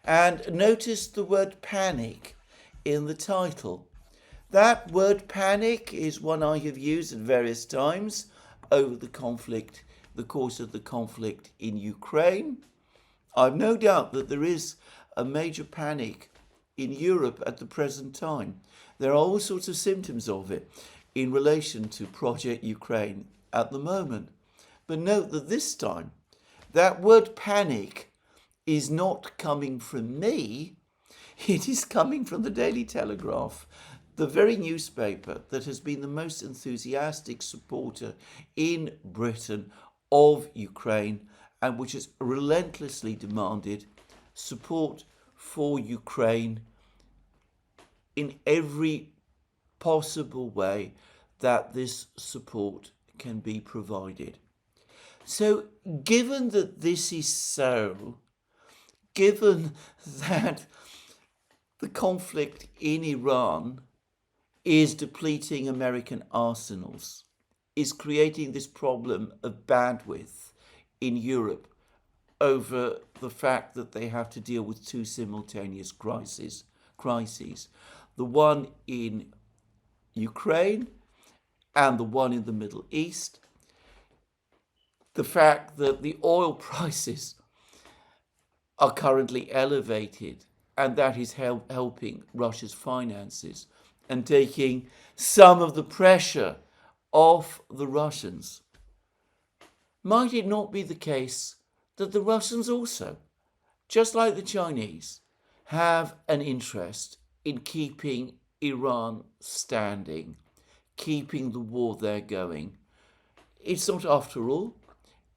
And notice the word panic in the title. That word panic is one I have used at various times over the course of the conflict in Ukraine. I've no doubt that there is a major panic in Europe at the present time. There are all sorts of symptoms of it in relation to Project Ukraine at the moment. But note that this time, that word panic is not coming from me, it is coming from the Daily Telegraph, the very newspaper that has been the most enthusiastic supporter in Britain of Ukraine and which has relentlessly demanded support for Ukraine in every possible way that this support can be provided. So, given that this is so, given that the conflict in Iran is depleting American arsenals, is creating this problem of bandwidth in Europe over the fact that they have to deal with two simultaneous crises. The one in Ukraine and the one in the Middle East. The fact that the oil prices are currently elevated, and that is helping Russia's finances and taking some of the pressure off the Russians. Might it not be the case that the Russians also, just like the Chinese, have an interest in keeping Iran standing, keeping the war there going? It's not, after all,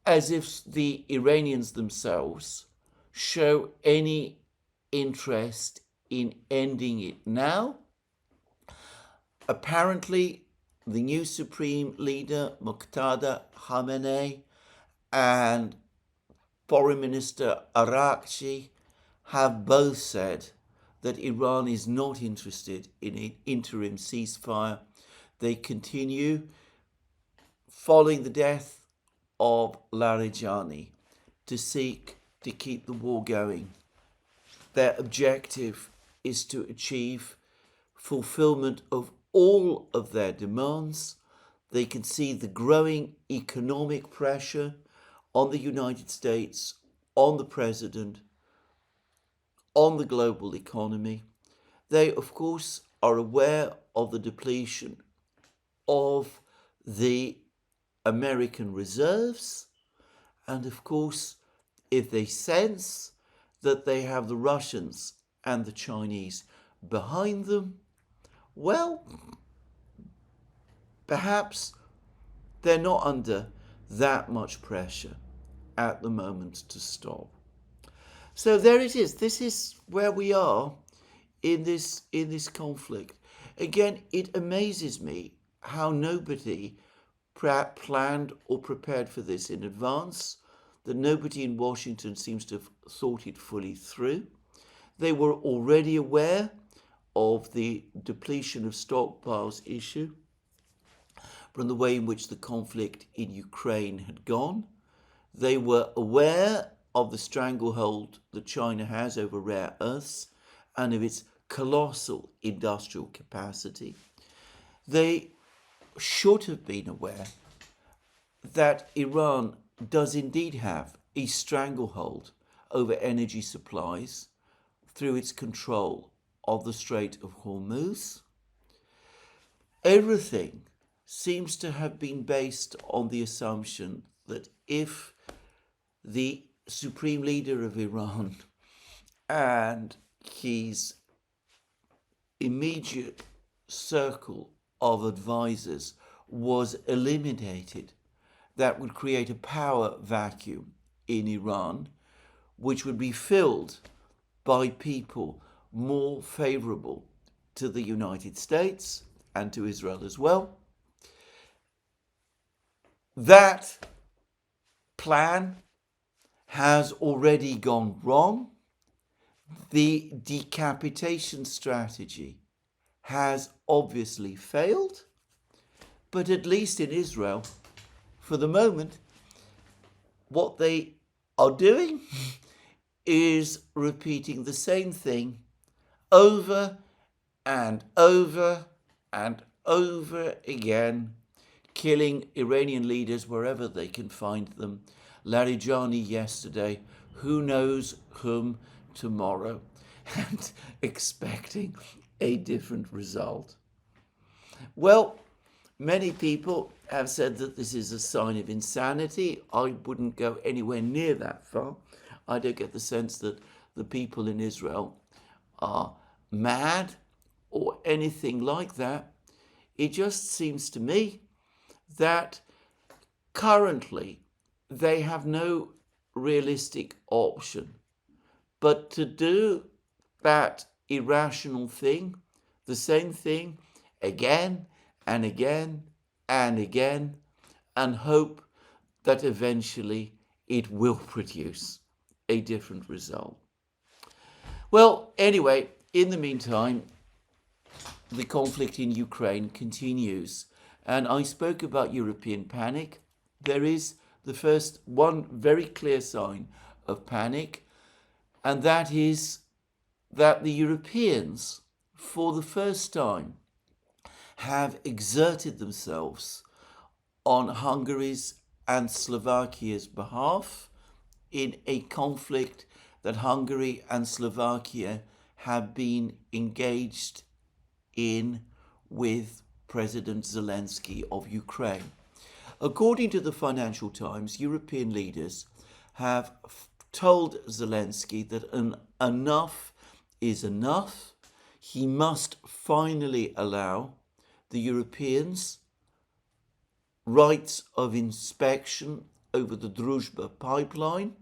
as if the Iranians themselves show any interest in ending it now. Apparently, the new supreme leader, Muqtada Khamenei, and Foreign Minister Arakchi have both said that Iran is not interested in an interim ceasefire. They continue, following the death of Larijani, to seek to keep the war going. Their objective is to achieve fulfillment of all of their demands. They can see the growing economic pressure on the United States, on the president, on the global economy. They, of course, are aware of the depletion of the American reserves. And of course, if they sense that they have the Russians and the Chinese behind them, well, perhaps they're not under that much pressure at the moment to stop. So there it is. This is where we are in this conflict. Again, it amazes me how nobody planned or prepared for this in advance, that nobody in Washington seems to have thought it fully through. They were already aware of the depletion of stockpiles issue from the way in which the conflict in Ukraine had gone. They were aware of the stranglehold that China has over rare earths and of its colossal industrial capacity. They should have been aware that Iran does indeed have a stranglehold over energy supplies through its control of the Strait of Hormuz. Everything seems to have been based on the assumption that if the supreme leader of Iran and his immediate circle of advisors was eliminated, that would create a power vacuum in Iran, which would be filled by people more favorable to the United States and to Israel as well. That plan has already gone wrong. The decapitation strategy has obviously failed, but at least in Israel, for the moment, what they are doing is repeating the same thing over and over and over again, killing Iranian leaders wherever they can find them. Larijani yesterday, who knows whom tomorrow, and expecting a different result. Well, many people have said that this is a sign of insanity. I wouldn't go anywhere near that far. I don't get the sense that the people in Israel are mad or anything like that. It just seems to me that currently they have no realistic option but to do that irrational thing, the same thing, again and again and again, and hope that eventually it will produce a different result. Well, anyway, in the meantime, the conflict in Ukraine continues. And I spoke about European panic. There is the first one very clear sign of panic, and that is that the Europeans, for the first time, have exerted themselves on Hungary's and Slovakia's behalf in a conflict that Hungary and Slovakia have been engaged in with President Zelensky of Ukraine. According to the Financial Times, European leaders have told Zelensky that enough is enough. He must finally allow the Europeans rights of inspection over the Druzhba pipeline.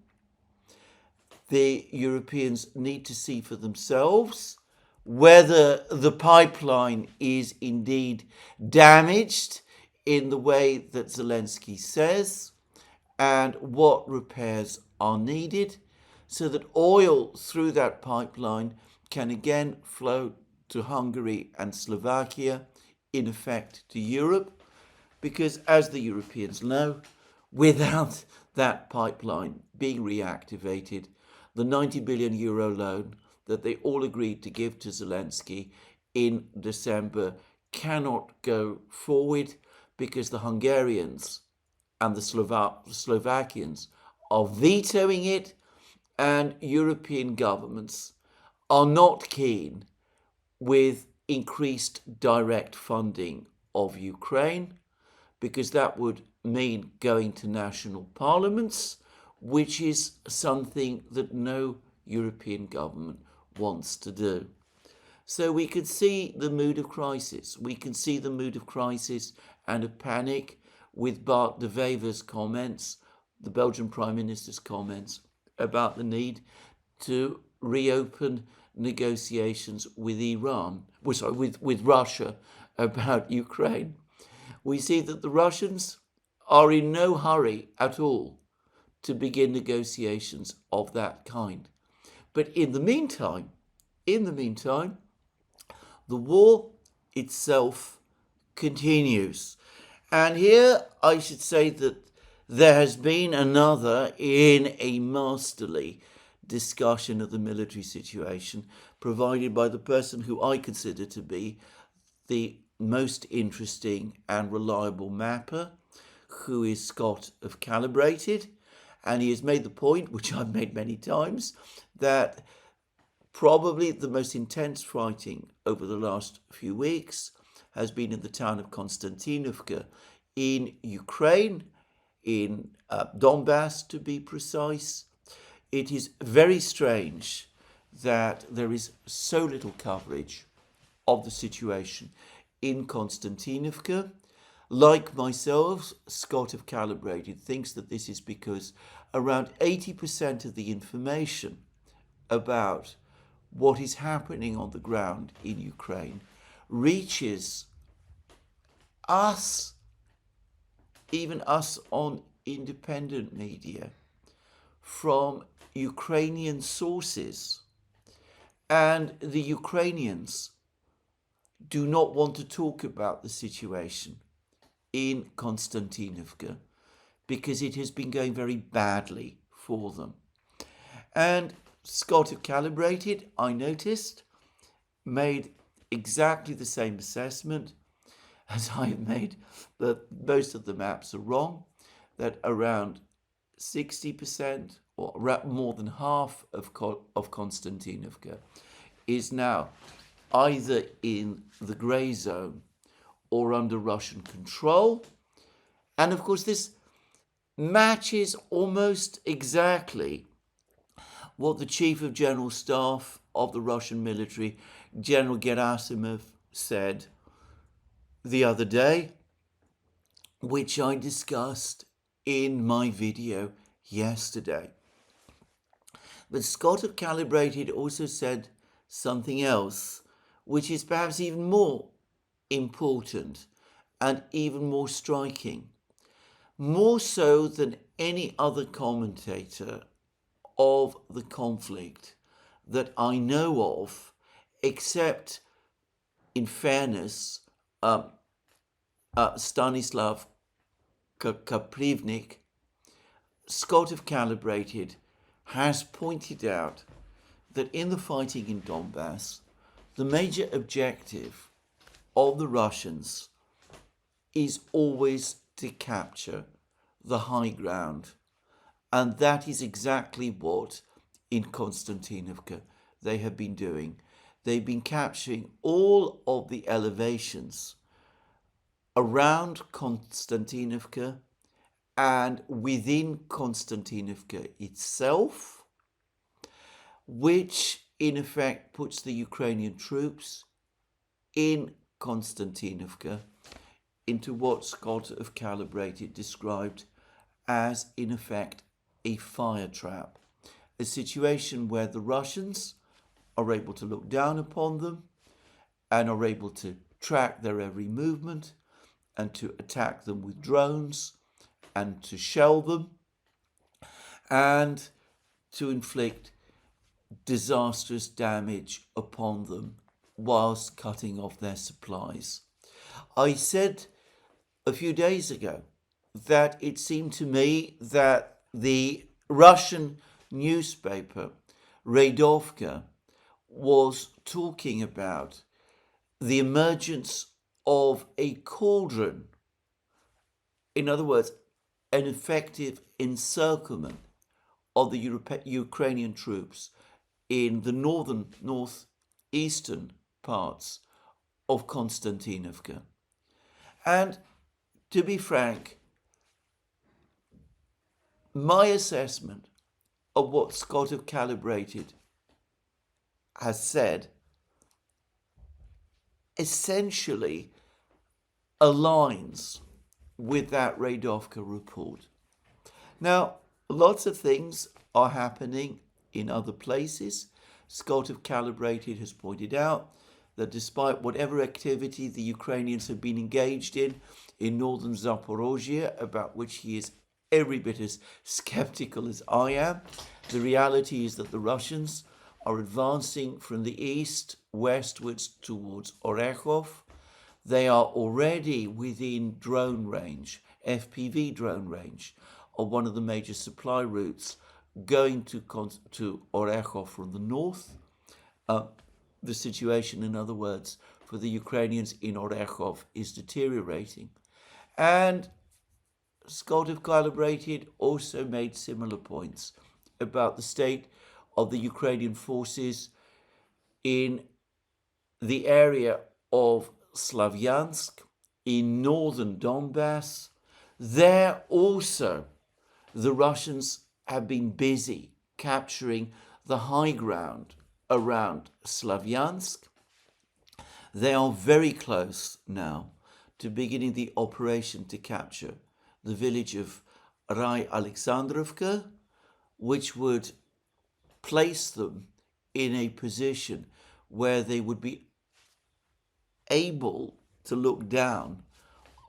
The Europeans need to see for themselves whether the pipeline is indeed damaged in the way that Zelensky says, and what repairs are needed so that oil through that pipeline can again flow to Hungary and Slovakia, in effect to Europe, because as the Europeans know, without that pipeline being reactivated, the 90 billion euro loan that they all agreed to give to Zelensky in December cannot go forward, because the Hungarians and the Slovakians are vetoing it, and European governments are not keen with increased direct funding of Ukraine, because that would mean going to national parliaments, which is something that no European government wants to do. So we could see the mood of crisis. We can see the mood of crisis and of panic with Bart de Wever's comments, the Belgian Prime Minister's comments about the need to reopen negotiations with with Russia about Ukraine. We see that the Russians are in no hurry at all to begin negotiations of that kind. But in the meantime, the war itself continues. And here I should say that there has been another in a masterly discussion of the military situation provided by the person who I consider to be the most interesting and reliable mapper, who is Scott of Calibrated. And he has made the point, which I've made many times, that probably the most intense fighting over the last few weeks has been in the town of Konstantinovka in Ukraine, in Donbass to be precise. It is very strange that there is so little coverage of the situation in Konstantinovka. Like myself, Scott of Calibrated thinks that this is because around 80% of the information about what is happening on the ground in Ukraine reaches us, even us on independent media, from Ukrainian sources. And the Ukrainians do not want to talk about the situation in Konstantinovka because it has been going very badly for them. And Scott of Calibrated, I noticed, made exactly the same assessment as I have made, that most of the maps are wrong, that around 60% or more than half of Konstantinovka is now either in the grey zone or under Russian control. And of course this matches almost exactly what the Chief of General Staff of the Russian military, General Gerasimov, said the other day, which I discussed in my video yesterday. But Scott of Calibrated also said something else, which is perhaps even more important and even more striking, more so than any other commentator of the conflict that I know of, except in fairness, Stanislav Kaprivnik, Scott of Calibrated, has pointed out that in the fighting in Donbass, the major objective of the Russians is always to capture the high ground. And that is exactly what in Konstantinovka they have been doing. They've been capturing all of the elevations around Konstantinovka and within Konstantinovka itself, which in effect puts the Ukrainian troops in Konstantinovka into what Scott of Calibrated described as, in effect, a fire trap, a situation where the Russians are able to look down upon them and are able to track their every movement and to attack them with drones and to shell them and to inflict disastrous damage upon them whilst cutting off their supplies. I said a few days ago that it seemed to me that the Russian newspaper Radovka was talking about the emergence of a cauldron, in other words, an effective encirclement of the Ukrainian troops in the northeastern parts of Konstantinovka. And to be frank, my assessment of what Scott of Calibrated has said essentially aligns with that Radovka report. Now, lots of things are happening in other places. Scott of Calibrated has pointed out that despite whatever activity the Ukrainians have been engaged in northern Zaporozhye, about which he is every bit as skeptical as I am, the reality is that the Russians are advancing from the east westwards towards Orekhov. They are already within drone range, FPV drone range, of one of the major supply routes going to Orekhov from the north. The situation, in other words, for the Ukrainians in Orekhov is deteriorating. And Scott of Calibrated also made similar points about the state of the Ukrainian forces in the area of Slavyansk, in northern Donbass. There also, the Russians have been busy capturing the high ground around Slavyansk. They are very close now to beginning the operation to capture the village of Rai Alexandrovka, which would place them in a position where they would be able to look down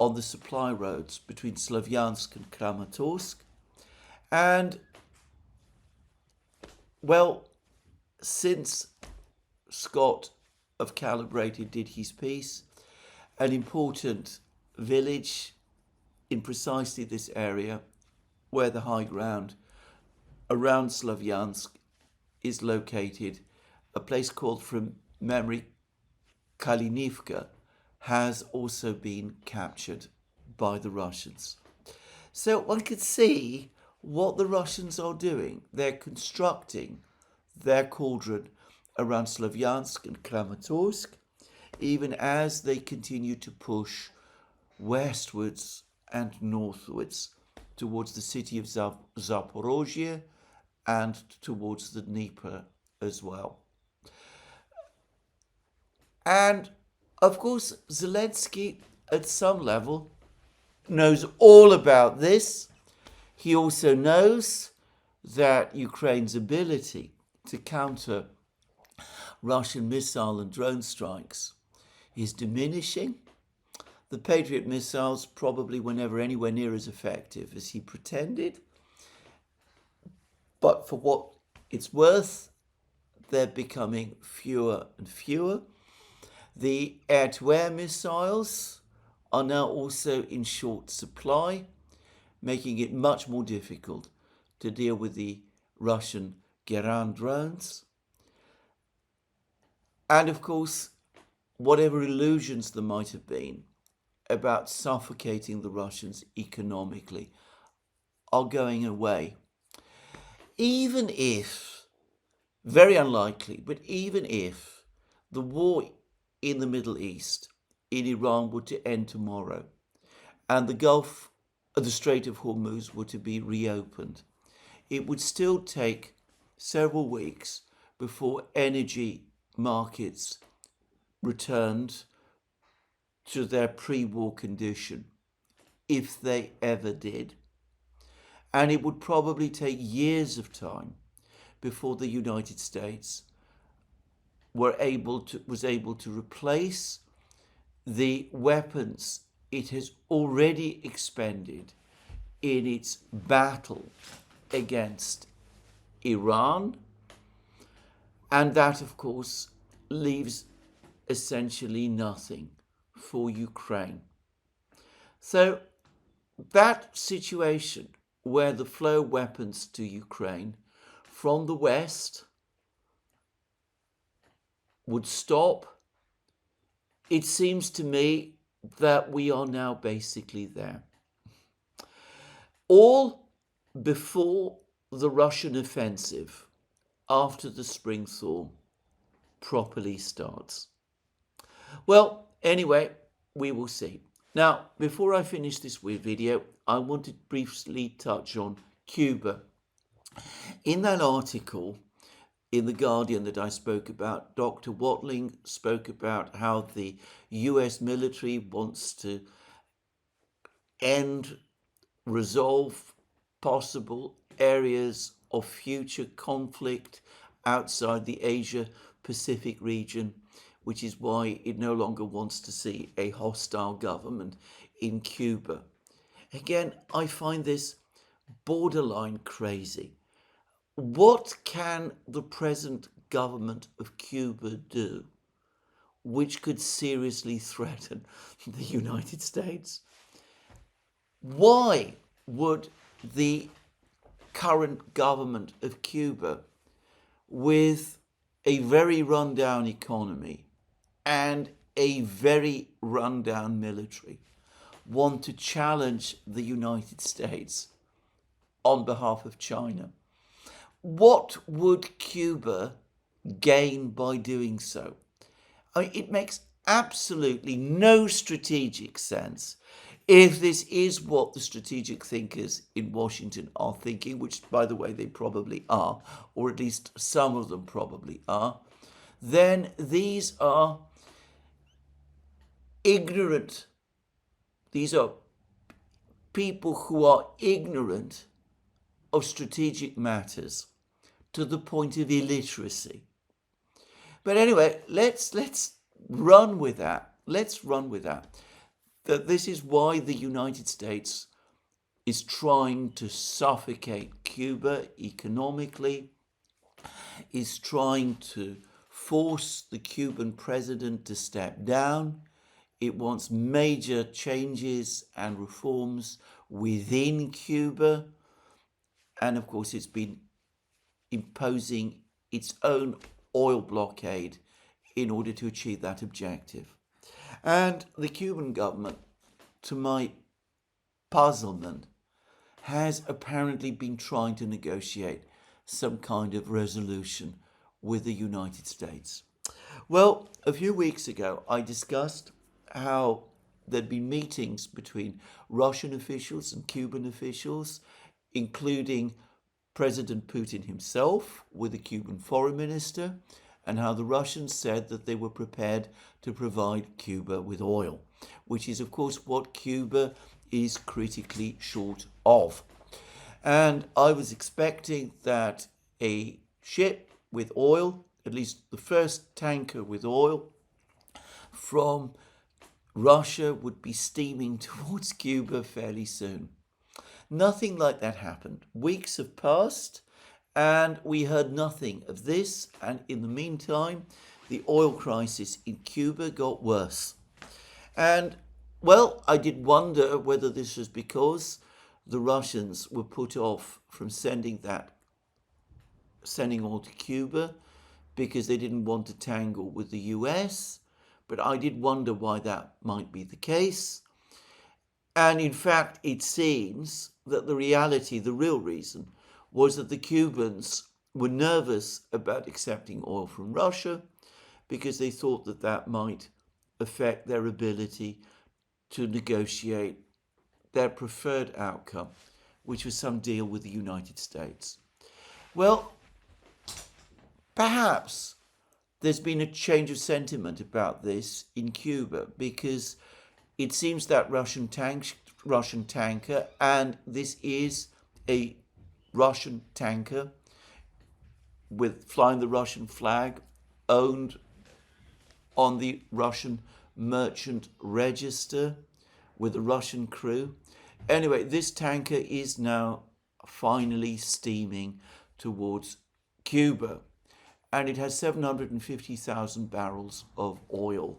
on the supply roads between Slavyansk and Kramatorsk. And, well, since Scott of Calibrated did his piece, an important village in precisely this area where the high ground around Slavyansk is located, a place called from memory Kalinivka, has also been captured by the Russians. So one could see what the Russians are doing. They're constructing their cauldron around Slavyansk and Kramatorsk, even as they continue to push westwards and northwards towards the city of Zaporozhye and towards the Dnieper as well. And of course, Zelensky, at some level, knows all about this. He also knows that Ukraine's ability to counter Russian missile and drone strikes is diminishing. The Patriot missiles probably were never anywhere near as effective as he pretended. But for what it's worth, they're becoming fewer and fewer. The air-to-air missiles are now also in short supply, making it much more difficult to deal with the Russian Duran drones. And of course, whatever illusions there might have been about suffocating the Russians economically are going away. Even if, very unlikely, but even if the war in the Middle East, in Iran, were to end tomorrow, and the Strait of Hormuz were to be reopened, it would still take several weeks before energy markets returned to their pre-war condition, if they ever did. And it would probably take years of time before the United States was able to replace the weapons it has already expended in its battle against Iran. And that, of course, leaves essentially nothing for Ukraine. So that situation where the flow of weapons to Ukraine from the West would stop, it seems to me that we are now basically there. All before the Russian offensive after the spring thaw properly starts. Well, anyway, we will see. Now, before I finish this video, I want to briefly touch on Cuba. In that article in The Guardian that I spoke about, Dr. Watling spoke about how the US military wants to resolve possible areas of future conflict outside the Asia-Pacific region, which is why it no longer wants to see a hostile government in Cuba. Again, I find this borderline crazy. What can the present government of Cuba do which could seriously threaten the United States? Why would the current government of Cuba, with a very rundown economy and a very rundown military, want to challenge the United States on behalf of China? What would Cuba gain by doing so? I mean, it makes absolutely no strategic sense if this is what the strategic thinkers in Washington are thinking, which, by the way, they probably are, or at least some of them probably are. Then these are ignorant. These are people who are ignorant of strategic matters to the point of illiteracy. But anyway, let's run with that. Let's run with that. That this is why the United States is trying to suffocate Cuba economically, is trying to force the Cuban president to step down. It wants major changes and reforms within Cuba. And of course, it's been imposing its own oil blockade in order to achieve that objective. And the Cuban government, to my puzzlement, has apparently been trying to negotiate some kind of resolution with the United States. Well, a few weeks ago, I discussed how there'd been meetings between Russian officials and Cuban officials, including President Putin himself with the Cuban foreign minister, and how the Russians said that they were prepared to provide Cuba with oil, which is, of course, what Cuba is critically short of. And I was expecting that a ship with oil, at least the first tanker with oil from Russia, would be steaming towards Cuba fairly soon. Nothing like that happened. Weeks have passed, and we heard nothing of this. And in the meantime, the oil crisis in Cuba got worse. And, well, I did wonder whether this was because the Russians were put off from sending oil to Cuba because they didn't want to tangle with the US. But I did wonder why that might be the case. And in fact, it seems that the real reason, was that the Cubans were nervous about accepting oil from Russia because they thought that that might affect their ability to negotiate their preferred outcome, which was some deal with the United States. Well, perhaps there's been a change of sentiment about this in Cuba because it seems that Russian tanker, and this is a Russian tanker with flying the Russian flag, owned on the Russian merchant register with a Russian crew. Anyway, this tanker is now finally steaming towards Cuba, and it has 750,000 barrels of oil,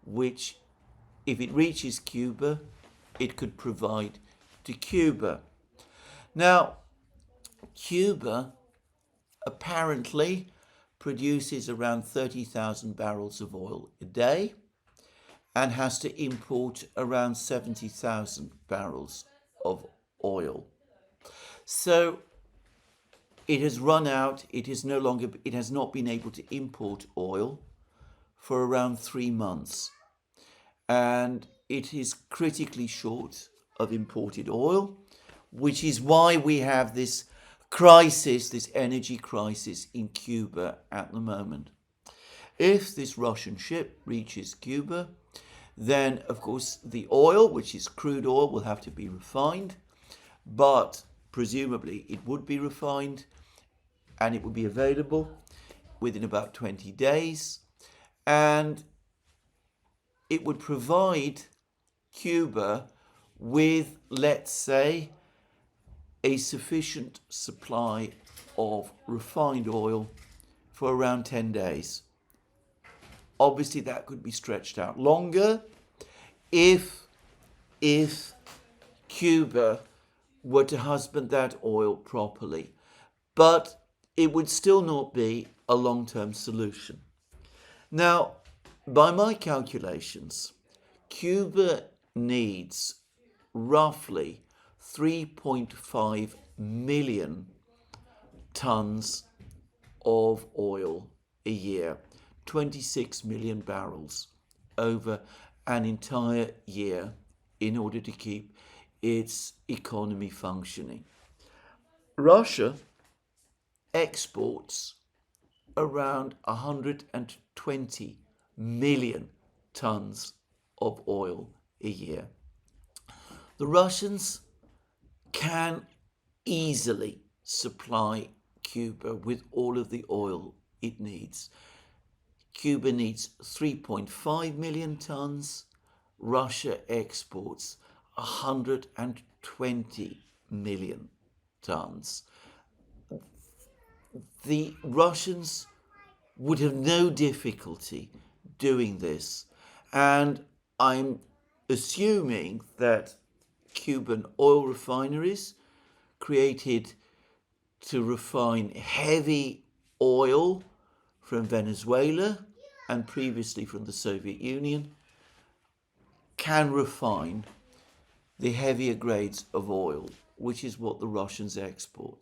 which, if it reaches Cuba, it could provide to Cuba. Now, Cuba apparently produces around 30,000 barrels of oil a day and has to import around 70,000 barrels of oil. So it has run out. It has not been able to import oil for around 3 months. And it is critically short of imported oil, which is why we have this crisis, this energy crisis in Cuba at the moment. If this Russian ship reaches Cuba, then of course the oil, which is crude oil, will have to be refined, but presumably it would be refined and it would be available within about 20 days, and it would provide Cuba with, let's say, a sufficient supply of refined oil for around 10 days. Obviously, that could be stretched out longer if Cuba were to husband that oil properly. But it would still not be a long-term solution. Now, by my calculations, Cuba needs roughly 3.5 million tons of oil a year, 26 million barrels over an entire year in order to keep its economy functioning. Russia exports around 120 million tons of oil a year. The Russians can easily supply Cuba with all of the oil it needs. Cuba needs 3.5 million tons. Russia exports 120 million tons. The Russians would have no difficulty doing this, and I'm assuming that Cuban oil refineries created to refine heavy oil from Venezuela and previously from the Soviet Union can refine the heavier grades of oil, which is what the Russians export.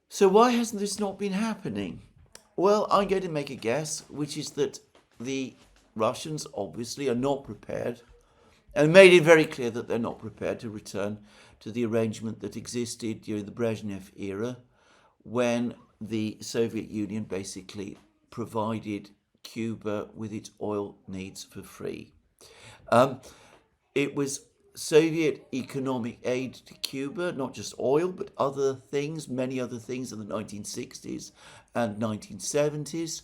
So why hasn't this not been happening? Well, I'm going to make a guess, which is that the Russians obviously are not prepared, and made it very clear that they're not prepared to return to the arrangement that existed during the Brezhnev era, when the Soviet Union basically provided Cuba with its oil needs for free. It was Soviet economic aid to Cuba, not just oil, but other things, many other things in the 1960s and 1970s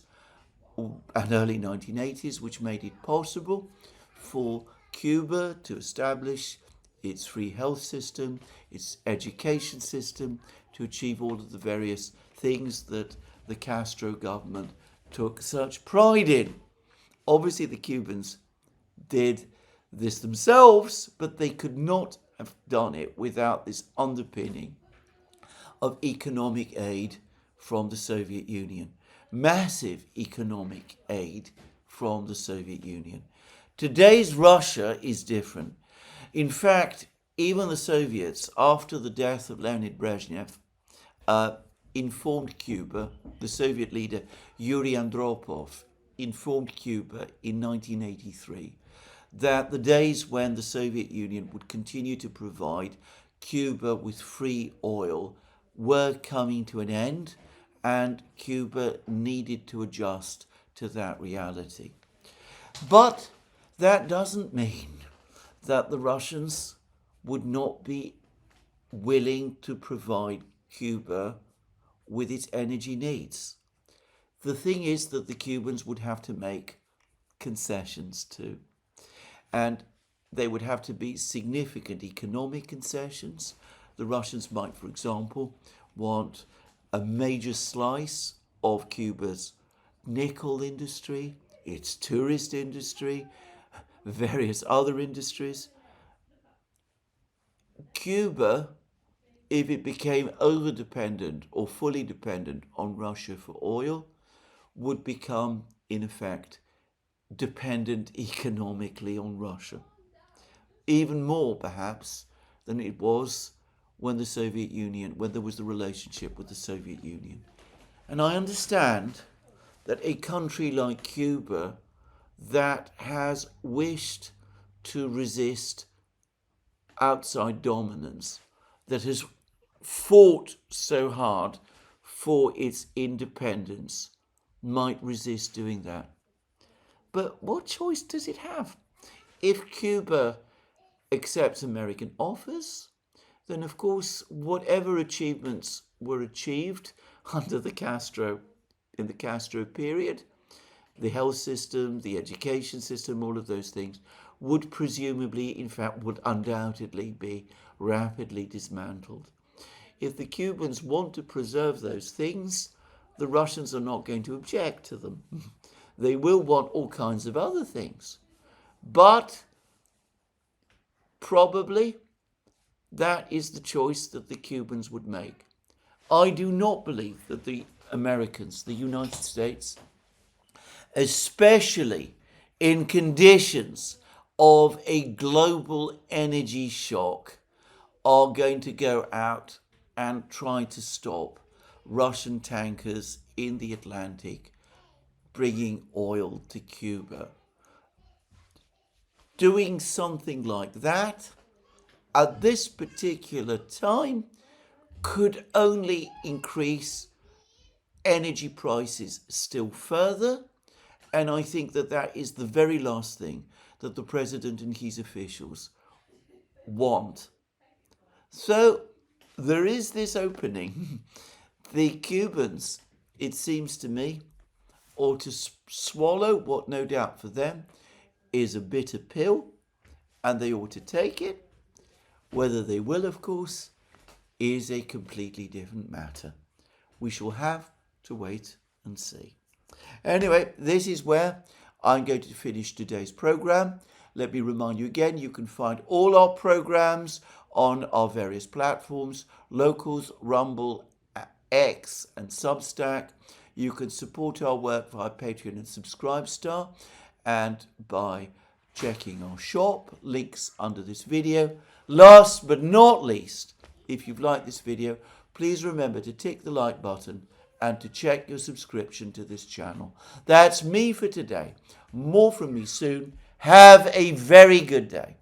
and early 1980s, which made it possible for Cuba to establish its free health system, its education system, to achieve all of the various things that the Castro government took such pride in. Obviously, the Cubans did this themselves, but they could not have done it without this underpinning of economic aid from the Soviet Union. Massive economic aid from the Soviet Union. Today's Russia is different. In fact, even the Soviets, after the death of Leonid Brezhnev, informed Cuba, the Soviet leader Yuri Andropov informed Cuba in 1983 that the days when the Soviet Union would continue to provide Cuba with free oil were coming to an end, and Cuba needed to adjust to that reality. But that doesn't mean that the Russians would not be willing to provide Cuba with its energy needs. The thing is that the Cubans would have to make concessions too. And they would have to be significant economic concessions. The Russians might, for example, want a major slice of Cuba's nickel industry, its tourist industry, various other industries. Cuba, if it became over-dependent or fully dependent on Russia for oil, would become, in effect, dependent economically on Russia. Even more, perhaps, than it was when there was the relationship with the Soviet Union. And I understand that a country like Cuba that has wished to resist outside dominance, that has fought so hard for its independence, might resist doing that. But what choice does it have? If Cuba accepts American offers, then of course whatever achievements were achieved under the Castro period, the health system, the education system, all of those things, would presumably, in fact, would undoubtedly be rapidly dismantled. If the Cubans want to preserve those things, the Russians are not going to object to them. They will want all kinds of other things. But probably that is the choice that the Cubans would make. I do not believe that the Americans, the United States, especially in conditions of a global energy shock, are going to go out and try to stop Russian tankers in the Atlantic bringing oil to Cuba. Doing something like that at this particular time could only increase energy prices still further, and I think that that is the very last thing that the president and his officials want. So there is this opening. The Cubans, it seems to me, ought to swallow what no doubt for them is a bitter pill, and they ought to take it. Whether they will, of course, is a completely different matter. We shall have to wait and see. Anyway, this is where I'm going to finish today's program. Let me remind you again, you can find all our programs on our various platforms, Locals, Rumble, X and Substack. You can support our work via Patreon and Subscribestar, and by checking our shop, links under this video. Last but not least, if you've liked this video, please remember to tick the like button and to check your subscription to this channel. That's me for today. More from me soon. Have a very good day.